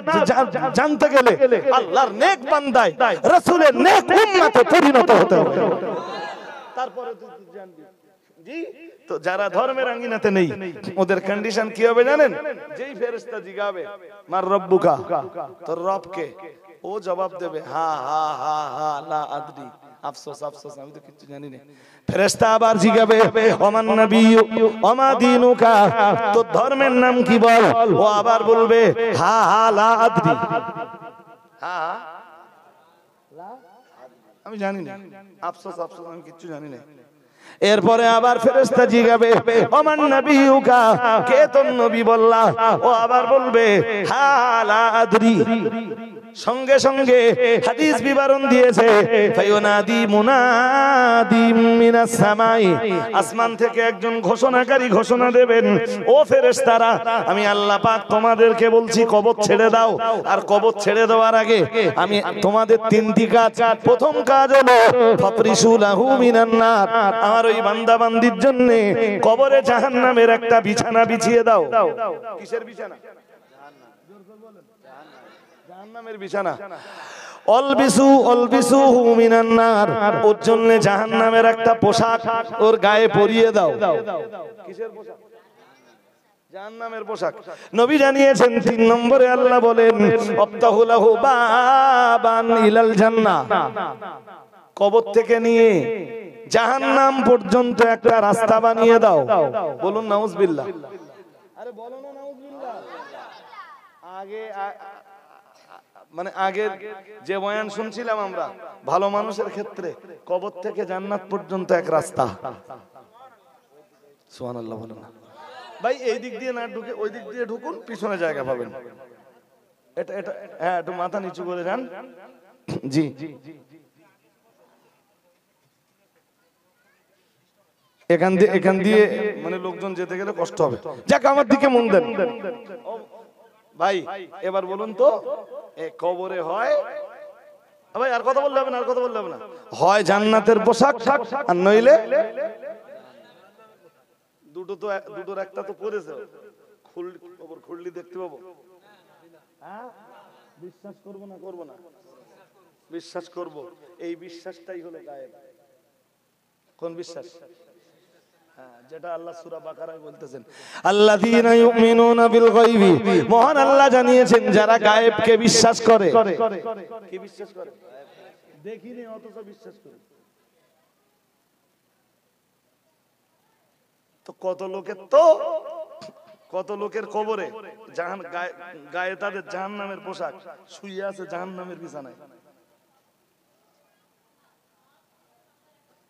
জানতে গেলে আল্লাহর নেক বান্দায় রাসূলের নেক উম্মতে পরিণত হতে হবে, তারপরে তুই জানবি। জি। তো যারা ধর্মের আঙ্গিনাতে নেই ওদের কন্ডিশন কি হবে জানেন? যেই ফেরেশতা জিগাবে মার রব্বুকা, তোর রব কে, ও জবাব দেবে হা হা হা হা লা আদরি, আফসোস আফসোস আমি তো কিছু জানি না। ফেরেশতা আবার জিগাবে ওমান নবিয়্যু ওমা দীনুকা, তো ধর্মের নাম কি বল, ও আবার বলবে হা হা লা আদরি, হা লা আমি জানি না, আফসোস আফসোস আমি কিছু জানি না। এরপরে আবার ফেরেশতা জিগাবে ওমান নবিয়্যুকা, কে তোর নবী বললা, ও আবার বলবে হা লা আদরি। সঙ্গে সঙ্গে হাদিস বিবরণ দিয়েছে ফায়ুনাদি মুনাদি মিনাস সামাই, আসমান থেকে একজন ঘোষণাকারী ঘোষণা দেবেন, ও ফেরেশতারা আমি আল্লাহ পাক তোমাদেরকে বলছি কবর ছেড়ে দাও। আর কবর ছেড়ে দেওয়ার আগে আমি তোমাদের 3টি কাজ। প্রথম কাজ হলো ফাফরিশু লাহু মিনান নার, আমার ওই বান্দা বান্দির জন্য কবরে জাহান্নামের একটা বিছানা বিছিয়ে দাও। কিসের বিছানা? জাহান্নামের বিছানা। অলবিসু অলবিসুহু মিনান নার, ওর জন্য জাহান্নামের একটা পোশাক ওর গায়ে পরিয়ে দাও। কিসের পোশাক? জাহান্নামের পোশাক। নবী জানিয়েছেন 3 নম্বরে আল্লাহ বলেন আফতাহু লাহু বাবান ইলাল জান্নাহ, কবর থেকে নিয়ে জাহান্নাম পর্যন্ত একটা রাস্তা বানিয়ে দাও। বলুন নাউজুবিল্লাহ। আরে বলো না নাউজুবিল্লাহ। আগে মানে আগের যে বয়ান শুনছিলাম আমরা ভালো মানুষের ক্ষেত্রে, কবর থেকে জান্নাত পর্যন্ত এক রাস্তা। সুবহানাল্লাহ বলুন। ভাই এই দিক দিয়ে না ঢুকে ওই দিক দিয়ে ঢুকুন, পিছনে জায়গা পাবেন। এটা এটা হ্যাঁ, একটু মাথা নিচু করে যান। জি এখান দিয়ে মানে লোকজন যেতে গেলে কষ্ট হবে। যাক, আমার দিকে মন দেন ভাই। এবার বলুন তো, কবরে হয় ভাই, আর কথা বললে হবে না, আর কথা বললে হবে না, হয় জান্নাতের পোশাক আর নইলে দুটোর একটা তো পড়েছে, খুললি দেখতে পাবো। বিশ্বাস করবো না, করবো না, বিশ্বাস করব। এই বিশ্বাসটাই হলো গায়েব। কোন বিশ্বাস? যেটা আল্লাহ সূরা বাকারায় বলতেছেন, আল্লাযীনা ইউমিনুনা বিল গায়বি। মহান আল্লাহ জানিয়েছেন যারা গায়েবকে বিশ্বাস করে। কি বিশ্বাস করে? দেখিনি অথচ বিশ্বাস করে। তো কত লোকের কবরে গায়ে তাদের জাহান্নামের পোশাক, শুয়ে আছে জাহান্নামের বিছানায়।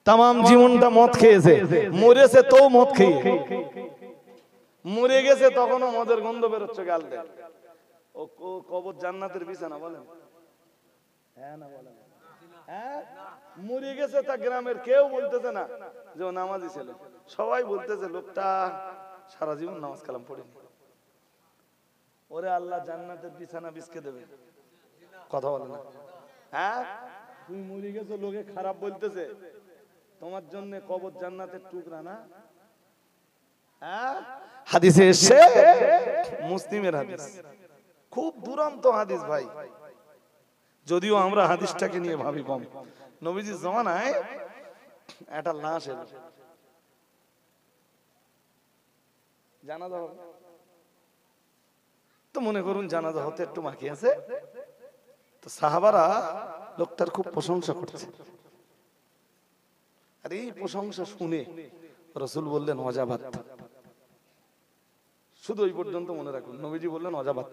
তাম জীবনটা মদ খেয়েছে, মরেছে তো মদ খেয়ে, মরে গেছে তখনও মদের গন্ধ বেরোচ্ছে গাল দিয়ে। ও কবর জান্নাতের বিছানা বলেন? হ্যাঁ না বলেন? হ্যাঁ, মরে গেছে তা গ্রামের কেউ বলতেছে না যে ও নামাজি ছিল, সবাই বলতেছে লোকটা সারা জীবন নামাজ কালাম পড়েনি। ওরে আল্লাহ জান্নাতের বিছানা বিছকে দেবে, কথা বলে না? হ্যাঁ, তুমি মরে গেছো, লোকে খারাপ বলতেছে, তোমার জন্য কবর জান্নাতের টুকরা না? হ্যাঁ, হাদিসে এসেছে, মুসলিমের হাদিস, খুব দুরন্ত হাদিস ভাই। যদিও আমরা হাদিসটাকে নিয়ে ভাবি কম। নবীজির জামানায় একটা লাশ এলো, জানাজা হবে তো মনে করুন জানাজা হতে একটু বাকি আছে, তো সাহাবারা লোকটার খুব প্রশংসা করছে। আর এই প্রশংসা শুনে রাসূল বললেন ওয়াজাবাত। শুধু ওই পর্যন্ত মনে রাখুন, নবীজি বললেন ওয়াজাবাত।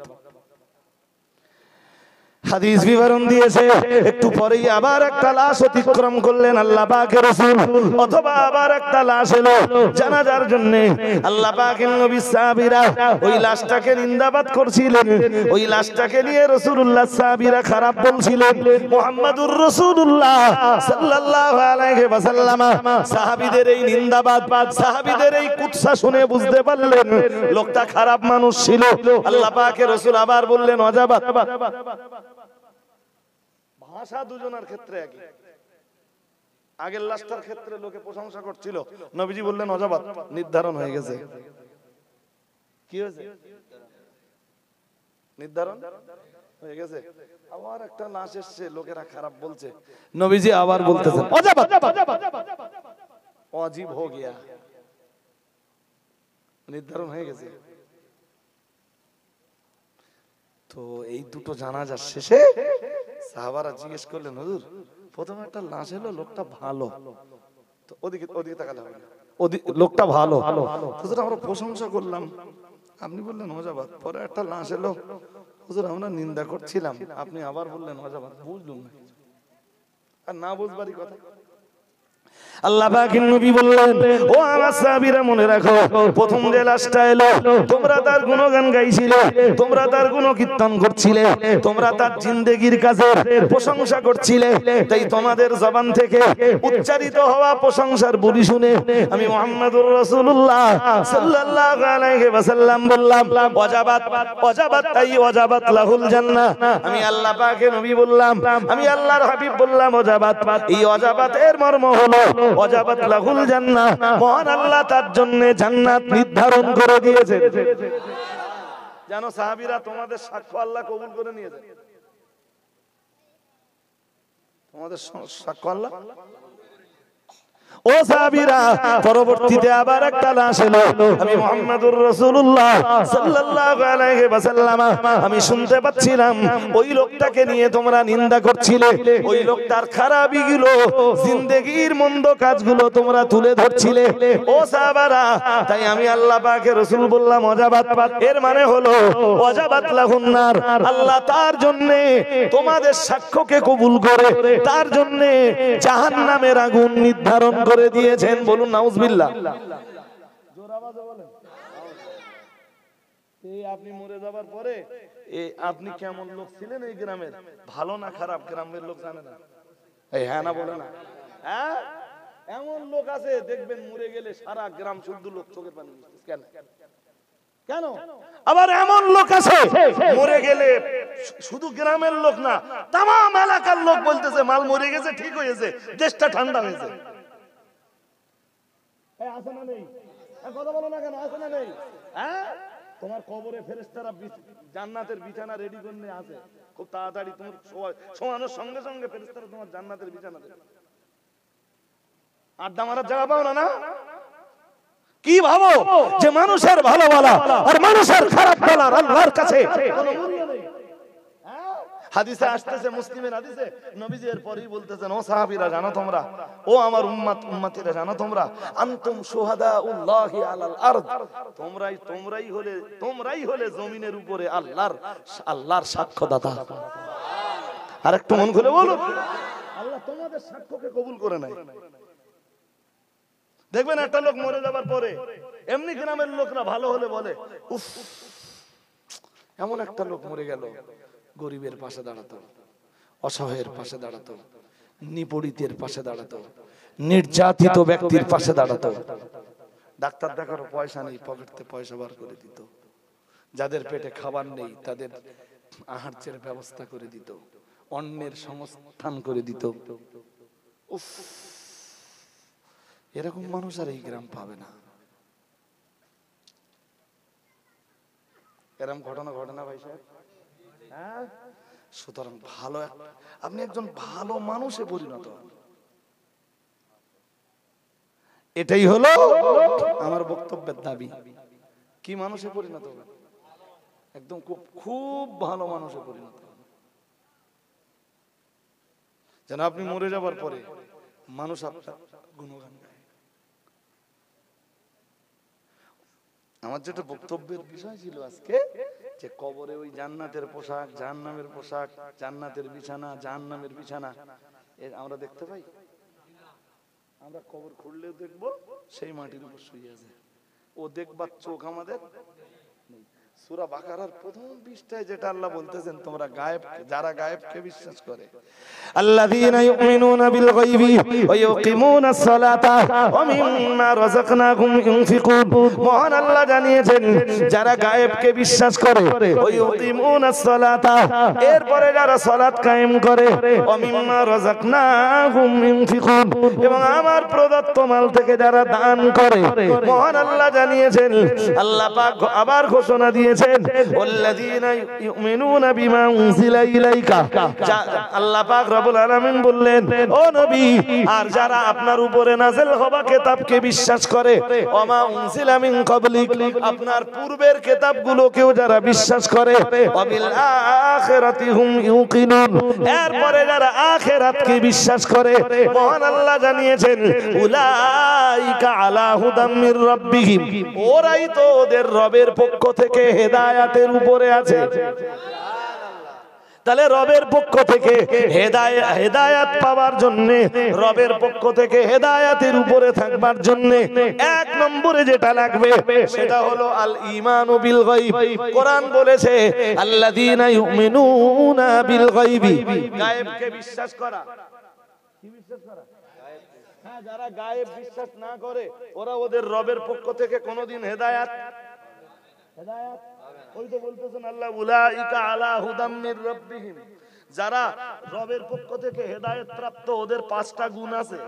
হাদিস বিবরণ দিয়েছে, একটু পরেই আবার একটা লাশ অতিক্রম করলেন আল্লাহ পাকের রাসূল, অথবা আবার একটা লাশ এলো জানাজার জন্য। আল্লাহ পাকের নবী সাহাবীরা ওই লাশটাকে নিন্দাবাদ করছিলেন, ওই লাশটাকে নিয়ে রাসূলুল্লাহ সাহাবীরা খারাপ বলছিলেন। মুহাম্মাদুর রাসূলুল্লাহ সাল্লাল্লাহু আলাইহি ওয়াসাল্লাম সাহাবীদের এই নিন্দাবাদ, সাহাবীদের এই কুৎসা শুনে বুঝতে পারলেন লোকটা খারাপ মানুষ ছিল। আল্লাহ পাকের রাসূল আবার বললেন ওয়াজাবাত। ভাষা দুজনের ক্ষেত্রে একই। আগের লাশটার ক্ষেত্রে লোকে প্রশংসা করছিল, নবীজি বললেন ওয়াজাবাত, নির্ধারণ হয়ে গেছে। কি হয়েছে? নির্ধারণ হয়ে গেছে। আবার একটা লাশ এসেছে, লোকেরা খারাপ বলছে, নবীজি আবার বলতেছেন ওয়াজাবাত, ওয়াজিব হয়ে গিয়া, নির্ধারণ হয়ে গেছে। তো এই দুটো জানাজার শেষে সাহাবারা জিজ্ঞেস করলেন হুজুর, প্রথমে একটা লাশ এলো, লোকটা ভালো, তো ওদিকে তাকালে হবে না, লোকটা ভালো, হুজুর আমরা প্রশংসা করলাম, আপনি বললেন ওয়াজাবাত। পরে একটা লাশ এলো, হুজুর আমরা নিন্দা করছিলাম, আপনি আবার বললেন ওয়াজাবাত। বুঝলুম না, আর না বুঝবারই কথা। আল্লাহ পাকের নবী বললেন ও আমার সাহাবীরা মনে রাখো, প্রথম যে লাশটা এলো তোমরা তার গুণগান গাইছিলে, তোমরা তার গুণকীর্তন করছিলে, তোমরা তার জিন্দেগির কাজের প্রশংসা করছিলে, তাই তোমাদের জবান থেকে উচ্চারিত হওয়া প্রশংসার বলি শুনে আমি মুহাম্মাদুর রাসূলুল্লাহ সাল্লাল্লাহু আলাইহি ওয়াসাল্লাম বললাম ওয়াজাবাত, ওয়াজাবাত, তাই ওয়াজাবাত লাহুল জান্নাহ। আমি আল্লাহ পাকের নবী বললাম, আমি আল্লাহর হাবিব বললাম ওয়াজাবাত। এই ওয়াজাবাতের মর্ম হলো ওয়াজাবাত লাহুল জান্নাহ, মহান আল্লাহ তার জন্য জান্নাত নির্ধারণ করে দিয়েছেন। জানো সাহাবীরা, তোমাদের সাক্ষ্য আল্লাহ কবুল করে নিয়েছে, তোমাদের সাক্ষ্য আল্লাহ। ও সাহাবীরা, পরবর্তীতে আবার একটা লাশ এলো, আমি মুহাম্মাদুর রাসূলুল্লাহ সাল্লাল্লাহু আলাইহি ওয়াসাল্লাম আমি শুনতে পাচ্ছিলাম ওই লোকটাকে নিয়ে তোমরা নিন্দা করছিলে, ওই লোকটার খারাপিগুলো, জিন্দেগির মন্দ কাজগুলো তোমরা তুলে ধরছিলে। ও সাহাবারা, তাই আমি আল্লাহ পাকের রাসূল বললাম ওয়াজাবাত। এর মানে হলো ওয়াজাবাত লাহুন নার, আল্লাহ তার জন্য তোমাদের সাক্ষ্যকে কবুল করে তার জন্য জাহান্নামের আগুন নির্ধারণ করে দিয়েছেন। বলুন নাউজুবিল্লাহ। জোর আওয়াজে বলেন। এই আপনি মরে যাবার পরে আপনি কেমন লোক ছিলেন এই গ্রামের, ভালো না খারাপ গ্রামের লোক জানে না। এই হ্যাঁ না বলে না? হ্যাঁ, এমন লোক আছে দেখবেন মরে গেলে সারা গ্রাম শুদ্ধ লোক চোখের পানি কেন কেন? আবার এমন লোক আছে মরে গেলে শুধু গ্রামের লোক না, তামাম এলাকার লোক বলতেছে মাল মরে গেছে, ঠিক হয়েছে, দেশটা ঠান্ডা হয়েছে। আছে না নেই? কথা বলো না কেন? আছে না নেই? হ্যাঁ, তোমার কবরে ফেরেশতারা জান্নাতের বিছানা রেডি করে আছে, খুব তাড়াতাড়ি তোমার শোয়ানোর সঙ্গে সঙ্গে ফেরেশতারা তোমার জান্নাতের বিছানা দেবে। আড্ডা মারার জায়গা পাও না? না কি ভাবো যে মানুষের ভালো বলা আর মানুষের খারাপ বলার আল্লাহর কাছে কোনো মূল্য নেই? হাদিসে আসতেছে, মুসলিমের হাদিসে নবীজি এরপরই বলতেছেন, ও সাহাবীরা জানো তোমরা, ও আমার উম্মতিরা জানো তোমরা, আনতুম শুহাদাউল্লাহি আলাল আরদ, তোমরাই হলে জমিনের উপরে আল্লাহর সাক্ষ্যদাতা। আর একটু মন খুলে বলো, আল্লাহ তোমাদের সাক্ষ্যকে কবুল করে নাই। দেখবেন একটা লোক মরে যাবার পরে এমনি গ্রামের লোকরা ভালো হলে বলে, উফ এমন একটা লোক মরে গেল, গরিবের পাশে দাঁড়াতো, অসহায়ের পাশে দাঁড়াতো, নিপীড়িতের পাশে দাঁড়াতো, নির্যাতিত ব্যক্তির পাশে দাঁড়াতো। ডাক্তার দেখার পয়সা নেই, পকেটে পয়সা বার করে দিত। যাদের পেটে খাবার নেই তাদের আহার্যের ব্যবস্থা করে দিত, অন্যের সংস্থান করে দিত। উফ, এরকম মানুষ আর এই গ্রাম পাবে না। এরকম ঘটনা ঘটে না ভাই সাহেব? হ্যাঁ, সুতরাং ভালো আপনি একজন ভালো মানুষে পরিণত হন। এটাই হলো আমার বক্তব্যের দাবি। কি মানুষে পরিণত হন? একদম খুব ভালো মানুষে পরিণত হন, যেন আপনি মরে যাবার পরে মানুষ আপনার গুণগান গায়। আমার যেটা বক্তব্যের বিষয় ছিল আজকে, যে কবরে ওই জান্নাতের পোশাক, জাহান্নামের পোশাক, জান্নাতের বিছানা, জাহান্নামের বিছানা আমরা দেখতে পাই। আমরা কবর খুঁড়লেও দেখবো সেই মাটির উপর শুয়ে আছে, ও দেখবার চোখ আমাদের নেই। সূরা বাকারার প্রথম পৃষ্ঠায় যেটা আল্লাহ বলতেছেন, তোমরা গায়েব, যারা গায়েবকে বিশ্বাস করে, আল্লাযীনা ইউমিনুনা বিল গায়বি ওয়া ইউকিমুনাস সালাতা ওয়া মিম্মা রাযাকনাহুম ইউনফিকুন। মহান আল্লাহ জানিয়েছেন, যারা গায়েবকে বিশ্বাস করে, ওয়া ইউকিমুনাস সালাতা, এরপরে যারা সালাত কায়েম করে, ওয়া মিম্মা রাযাকনাহুম ইউনফিকুন, এবং আমার প্রদত্ত মাল থেকে যারা দান করে, মহান আল্লাহ জানিয়েছেন, আল্লাহ পাক আবার ঘোষণা দিয়েছেন, ওয়াল্লাযীনা ইউমিনুনা বিমা উনজিলা ইলাইকা। আল্লাহ পাক রব্বুল আলামিন বললেন, ও নবী, আর যারা আপনার উপরে নাযিল হওয়া কিতাবকে বিশ্বাস করে, ওমা উনজিলা মিন ক্বাবলিক, আপনার পূর্বের কিতাবগুলোকেও যারা বিশ্বাস করে, ওয়াবিল আখিরাতি হুম ইউকিনুন, এরপরে যারা আখিরাতকে বিশ্বাস করে, মহান আল্লাহ জানিয়েছেন, উলাইকা আলা হুদাম মির রাব্বিহিম, ওরাই তো ওদের রবের পক্ষ থেকে হেদায়েতের উপরে আছে। তাহলে রবের পক্ষ থেকে হেদায়েত পাওয়ার জন্য, রবের পক্ষ থেকে হেদায়েতের উপরে থাকবার জন্য এক নম্বরে যেটা লাগবে সেটা হলো আল ঈমানু বিল গায়ব। কোরআন বলেছে, আল্লাযীনা ইউমিনুনা বিল গায়বি, গায়েবকে বিশ্বাস করা। কি বিশ্বাস করা? হ্যাঁ, যারা গায়েব বিশ্বাস না করে, ওরা ওদের রবের পক্ষ থেকে কোনোদিন হেদায়েত ওই তো বলতেছেন আল্লাহ, উলাইকা আলা হুদাম মির রাব্বিহিম, যারা রবের পক্ষ থেকে হেদায়েত প্রাপ্ত, ওদের 5টা গুণ আছে।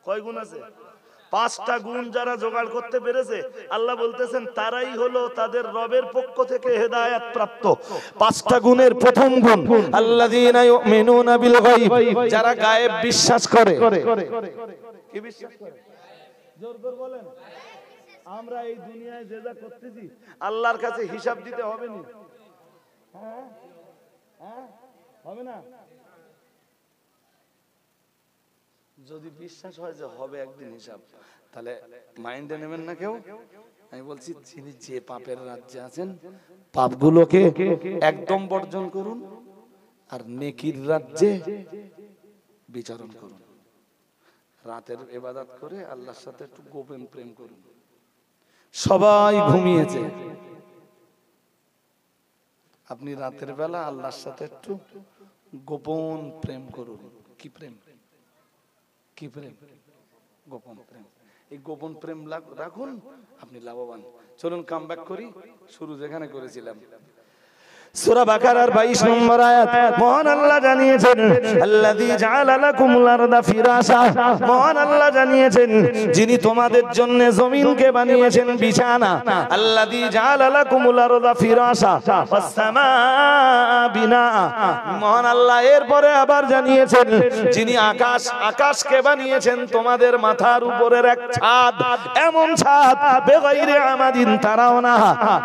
কয় গুণ আছে? 5টা গুণ যারা জোগাড় করতে পেরেছে, আল্লাহ বলতেছেন তারাই হলো তাদের রবের পক্ষ থেকে হেদায়েত প্রাপ্ত। 5টা গুণের প্রথম গুণ, আল্লাযীনা ইউমিনুনা বিল গায়ব, যারা গায়েব বিশ্বাস করে। কি বিশ্বাস করে? জোর করে বলেন। আমরা এই দুনিয়ায় যে যা করতেছি, আল্লাহর কাছে হিসাব দিতে হবে না? হ্যাঁ, হ্যাঁ, হবে না? যদি বিশ্বাস হয় যে হবে একদিন হিসাব, তাহলে মাইন্ডে নেবেন না কেউ। আমি বলছি, যিনি যে পাপের রাজ্যে আছেন, পাপগুলোকে একদম বর্জন করুন, আর নেকির রাজ্যে বিচরণ করুন। রাতের ইবাদত করে আল্লাহর সাথে একটু গোপন প্রেম করুন। সবাই ঘুমিয়েছে, আপনি রাতের বেলা আল্লাহর সাথে একটু গোপন প্রেম করুন। কি প্রেম? কি প্রেম? গোপন প্রেম। এই গোপন প্রেম রাখুন, আপনি লাভবান। চলুন কাম ব্যাক করি, শুরু যেখানে করেছিলাম। সূরা বাকারার 22 নম্বর আয়াত, মহান আল্লাহ জানিয়েছেন আল্লাযী জাআলা লাকুমুল আরদা ফিরাশা, মহান আল্লাহ জানিয়েছেন যিনি তোমাদের জন্য জমিনকে বানিয়েছেন বিছানা। আল্লাযী জাআলা লাকুমুল আরদা ফিরাশা ওয়াস সামাআ বিনাআ, মহান আল্লাহ এরপরে আবার জানিয়েছেন যিনি আকাশকে বানিয়েছেন তোমাদের মাথার উপরের এক ছাদ, এমন ছাদ বেগাইরে আমাদিন তারাওনা।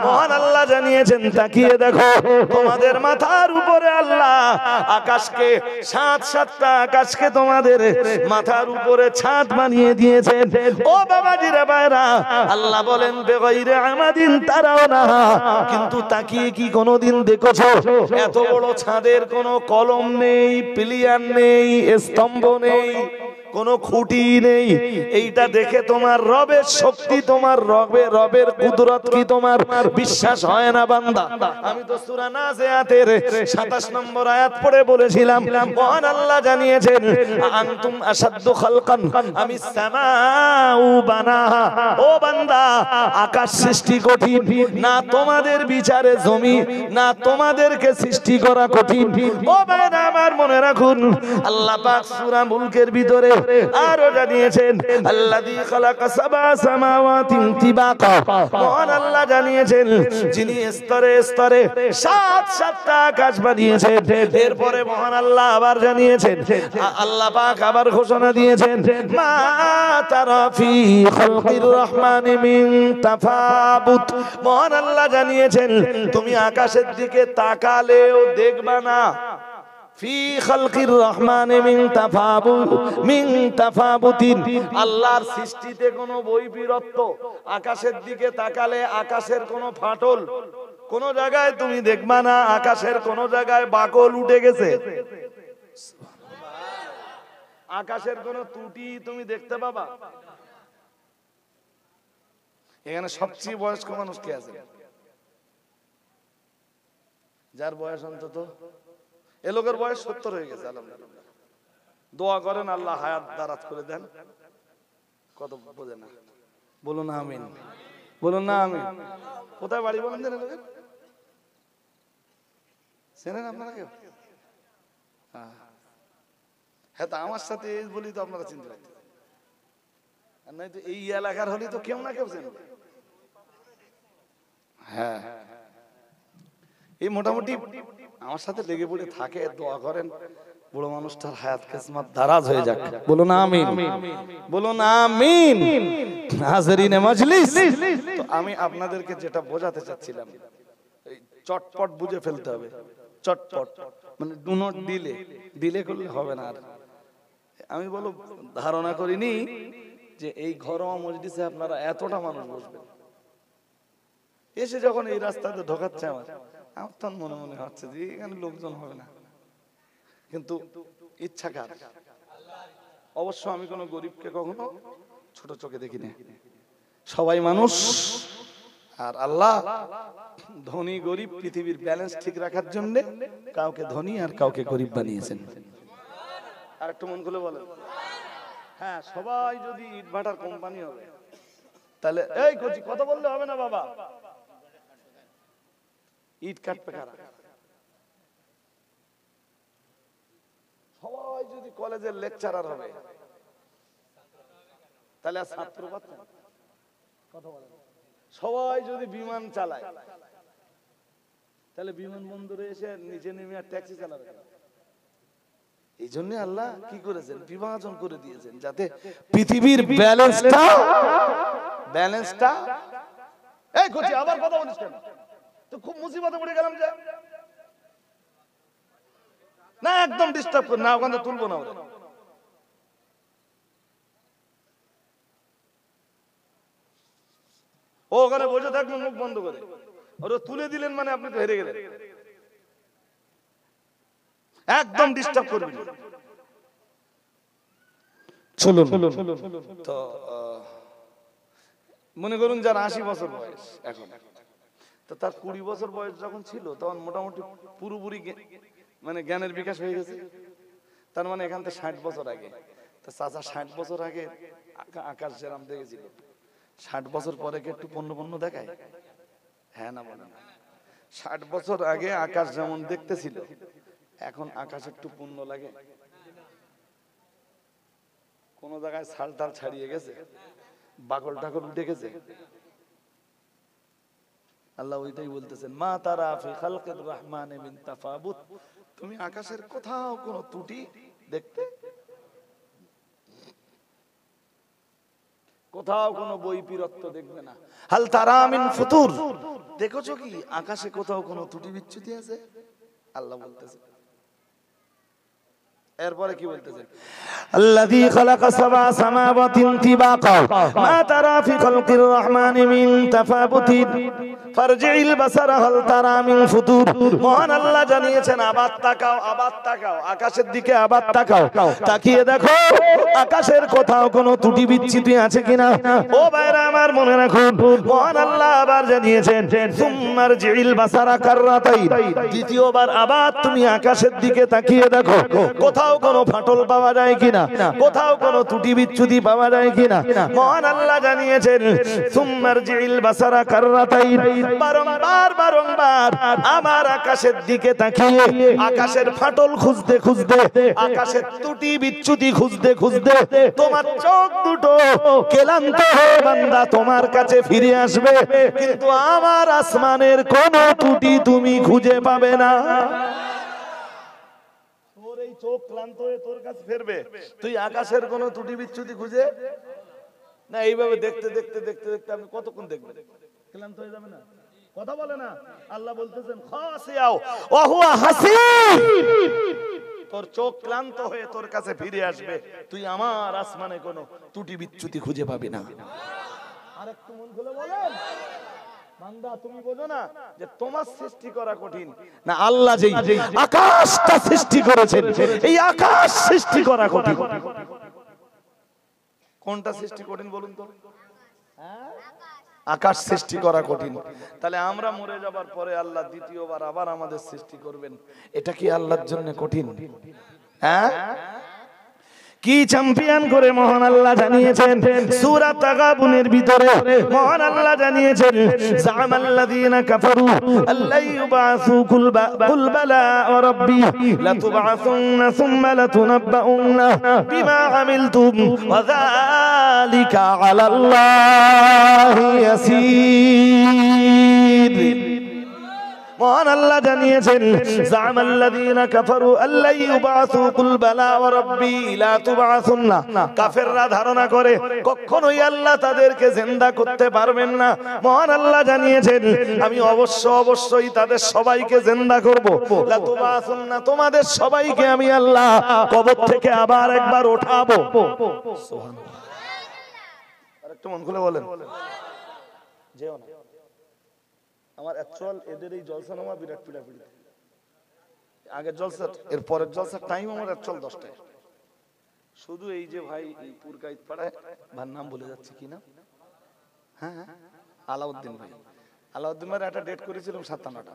মহান আল্লাহ জানিয়েছেন তাকিয়ে দেখো তোমাদের মাথার উপরে আল্লাহ আকাশকে সাতটা আকাশকে তোমাদের মাথার উপরে ছাদ বানিয়ে দিয়েছেন। ও বাবাজিরা ভাইরা, আল্লাহ বলেন বেগাইরে আমাদিন তারাওনা, কিন্তু তাকিয়ে কি কোনোদিন দেখেছো এত বড় ছাদের কোনো কলম নেই, পিলিয়ার নেই, স্তম্ভ নেই, কোনো খুঁটি নেই? এইটা দেখে তোমার রবের শক্তি, তোমার রবের কুদরত কি তোমার বিশ্বাস হয় না বান্দা? আমি তো সূরা নাজিয়াতের 27 নম্বর আয়াত পড়ে বলেছিলাম, মহান আল্লাহ জানিয়েছেন আনতুম আশাদ্দু খালকান আমিস সামাউ বানাহা। ও বান্দা, আকাশ সৃষ্টি কঠিন না তোমাদের বিচারে জমি, না তোমাদেরকে সৃষ্টি করা কঠিন। ও ভাইরা আমার, মনে রাখুন আল্লাহ পাক সূরা মুলকের ভিতরে আরো জানিয়েছেন আল্লাযী খালাকা সাবা সামাওয়াতিন তিবাকা, মহান আল্লাহ জানিয়েছেন যিনি স্তরে স্তরে সাতটা আকাশ বানিয়েছেন। এরপরে মহান আল্লাহ আবার জানিয়েছেন, আল্লাহ পাক আবার ঘোষণা দিয়েছেন মা তারা ফি খালকির রহমানি মিন তাফাবুত, মহান আল্লাহ জানিয়েছেন তুমি আকাশের দিকে তাকালেও দেখবা না ফি খালকির রহমানি মিন তাফাবুতিন, আল্লাহর সৃষ্টিতে কোনো বৈপরীত্য, আকাশের দিকে তাকালে আকাশের কোনো ফাটল কোন জায়গায় তুমি দেখবা না, আকাশের কোন জায়গায় বাকল উঠে গেছে, আকাশের কোন ত্রুটি তুমি দেখতে পাবা। এখানে সবচেয়ে বয়স্ক মানুষ কে আছে? যার বয়স অন্তত, এ লোকের বয়স 70 হয়ে গেছে, আলহামদুলিল্লাহ। দোয়া করেন আল্লাহ হায়াত দারাজ করে দেন। কত বোঝে না, বলুন আমিন, বলুন না আমিন। কোথায় বাড়ি বলেন দেন লোকের? চেনেন আপনারা কেউ? হ্যাঁ, তা আমার সাথে এই বলি তো আপনারা চিনতে পারতেন, আর নাই তো এই এলাকার হলে তো কেউ না কেউ চেনে। হ্যাঁ, এই মোটামুটি আমার সাথে লেগে পড়ে থাকে, দোয়া করেন বুড়ো মানুষটার হায়াত কিসমত দারাজ হয়ে যাক। বলুন আমিন, বলুন আমিন। হাজিরিনে মজলিস, তো আমি আপনাদেরকে যেটা বোঝাতে চাচ্ছিলাম, এই চটপট বুঝে ফেলতে হবে। চটপট মানে ডু নট ডিলে করলে হবে না। আর আমি বলো ধারণা করিনি যে এই ঘরোয়া মজলিসে আপনারা এতটা মানুষ বসবেন। এসে যখন এই রাস্তাতে ঢোকাচ্ছে আমার তখন মনে মনে হচ্ছে যে এখানে লোকজন হবে না, কিন্তু ইচ্ছা কার? অবশ্য আমি কোনো গরিবকে কখনো ছোট চোখে দেখি না, সবাই মানুষ। আর আল্লাহ ধনী গরিব পৃথিবীর ব্যালেন্স ঠিক রাখার জন্য কাউকে ধনী আর কাউকে গরিব বানিয়েছেন। আর একটু মন খুলে বলেন, হ্যাঁ, সবাই যদি ইটভাটার কোম্পানি হবে তাহলে এই কথা বললে হবে না বাবা, ইট কাটবে কারা? সবাই যদি কলেজের লেকচারার হবে তাহলে আর ছাত্র পাচ্ছেন? কথা বলেন। সবাই যদি বিমান চালায় তাহলে বিমানবন্দরে এসে নিচে নেমে আর ট্যাক্সি চালাবে। এই জন্য আল্লাহ কি করেছেন? বিভাজন করে দিয়েছেন যাতে পৃথিবীর ব্যালেন্সটা এই কোচি আবার কথা বলিস কেন? তো খুব মুসিবতে পড়ে গেলাম যে না, একদম ডিস্টার্ব কর না, ওখানে তুলবো না। ও ওখানে বসে থাকবেন মুখ বন্ধ করে, ওরা তুলে দিলেন মানে আপনি তো হেরে গেলেন। একদম ডিস্টার্ব করবেন। চলুন, তো মনে করুন যার 80 বছর বয়স এখন, তো তার 20 বছর বয়স যখন ছিল তখন মোটামুটি পুরোপুরি মানে জ্ঞানের বিকাশ হয়ে গেছে। তার মানে এখান থেকে 60 বছর আগে, তো চাচা 60 বছর আগে আকাশ যেরাম দেখেছিল, 60 বছর পরে কি একটু পণ্য পণ্য দেখায়? হ্যাঁ না বলেন? 60 বছর আগে আকাশ যেমন দেখতেছিল, এখন আকাশ একটু পূর্ণ লাগে? কোন জায়গায় ছাল টাল ছাড়িয়ে গেছে, বাকল টাকল উঠে গেছে? আল্লাহ ওইটাই বলতেছেন, মা তারা ফি খালকির রহমানে মিন তাফাবুত, তুমি আকাশের কোথাও কোনো ত্রুটি দেখতে, কোথাও কোনো বৈপরীত্য দেখবে না। হাল তারা মিন ফুতুর, দেখোছো কি আকাশে কোথাও কোনো ত্রুটি বিচ্যুতি আছে? আল্লাহ বলতেছে। এরপরে কি বলতেছেন? আল্লাযী খালাকা সাবআ সামাওয়াতিন তিবাকা মা তারা ফি খালকির রহমানি মিন তাফাবুতিন ফারজি'ল বাসারা হাল তারা মিন ফুতুর। মহান আল্লাহ জানিয়েছেন, আবার তাকাও, আবার তাকাও, আকাশের দিকে আবার তাকাও, তাকিয়ে দেখো আকাশের কোথাও কোনো ত্রুটি বিচ্যুতি আছে কিনা। ও ভাইরা আমার মনে রাখুন, মহান আল্লাহ আবার জানিয়েছেন, সুম্মারজি'ল বাসারা কাররাতাইন, দ্বিতীয়বার আবার তুমি আকাশের দিকে তাকিয়ে দেখো কোথাও কোনো ফাটল পাওয়া যায় কিনা, কোথাও কোনো ত্রুটি বিচ্যুতি পাওয়া যায় কিনা। মহান আল্লাহ জানিয়েছেন, সুম্মারজি'ল বাসারা কাররাতাইন, বারংবার বারংবার আমার আকাশের দিকে তাকিয়ে আকাশের ফাটল খুঁজতে খুঁজতে, আকাশের ত্রুটি বিচ্যুতি খুঁজতে খুঁজতে তোমার চোখ দুটো ক্লান্ত হয়ে বান্দা তোমার কাছে ফিরে আসবে, কিন্তু আমার আসমানের কোনো ত্রুটি তুমি খুঁজে পাবে না। তোর এই চোখ ক্লান্ত হয়ে তোর কাছে ফিরবে, তুই আকাশের কোনো ত্রুটি বিচ্যুতি খুঁজে না। এইভাবে দেখতে দেখতে দেখতে দেখতে আপনি কতক্ষণ দেখবেন? ক্লান্ত হয়ে যাবে না? কথা বলে না? আল্লাহ বলতেছেন, খাসিয়াও ওয়া হুয়া হাসিব, তোর চোখ ক্লান্ত হয়ে তোর কাছে ফিরে আসবে, তুই আমার আসমানে কোনো ত্রুটি বিচ্যুতি খুঁজে পাবি না। আরেকটু মন খুলে বলেন, বান্দা তুমি বোঝো না যে তোমার সৃষ্টি করা কঠিন না, আল্লাহ যেই আকাশটা সৃষ্টি করেছেন, এই আকাশ সৃষ্টি করা কঠিন। কোনটা সৃষ্টি কঠিন বলুন তো? আকাশ সৃষ্টি করা কঠিন। তাহলে আমরা মরে যাবার পরে আল্লাহ দ্বিতীয়বার আবার আমাদের সৃষ্টি করবেন, এটা কি আল্লাহর জন্য কঠিন? হ্যাঁ, কি চ্যাম্পিয়ন করে মহান আল্লাহ জানিয়েছেন সূরা তাগাবুনের ভিতরে। মহান আল্লাহ জানিয়েছেন, জামাল্লাযীনা কাফারু আল্লা ইউবাসু কুল বালা ওয়া রাব্বি লাতুবআসুন্না সুম্মা লাতুনাব্বাউন্না বিমা আমিলতুম ওয়া যালিকা আলাল্লাহি ইয়াসীর। মহান আল্লাহ জানিয়েছেন, জামাল্লাযীনা কাফারু আল্লা ইউবাসু কুল বালা ওয়া রাব্বি লা তুবআসুন্না, কাফেররা ধারণা করে কখনোই আল্লাহ তাদেরকে জিন্দা করতে পারবেন না। মহান আল্লাহ জানিয়েছেন, আমি অবশ্যই তাদের সবাইকে জিন্দা করব। লা তুবআসুন্না, তোমাদের সবাইকে আমি আল্লাহ কবর থেকে আবার একবার ওঠাবো। সুবহানাল্লাহ। আরেকটু মন খুলে বলেন, যেও না। আমার অ্যাকচুয়াল এদের এই জলসা নামা বিরাট পিড়াপিড়ি। আগের জলসা এর পরের জলসার টাইম আমার অ্যাকচুয়াল 10টায়। শুধু এই যে ভাই পুরকাইত পাড়ায়, ভার নাম বলে যাচ্ছে কি না, হ্যাঁ আলাউদ্দিন ভাই, আলাউদ্দিন ভাই একটা ডেট করেছিলাম 7টা 9টা।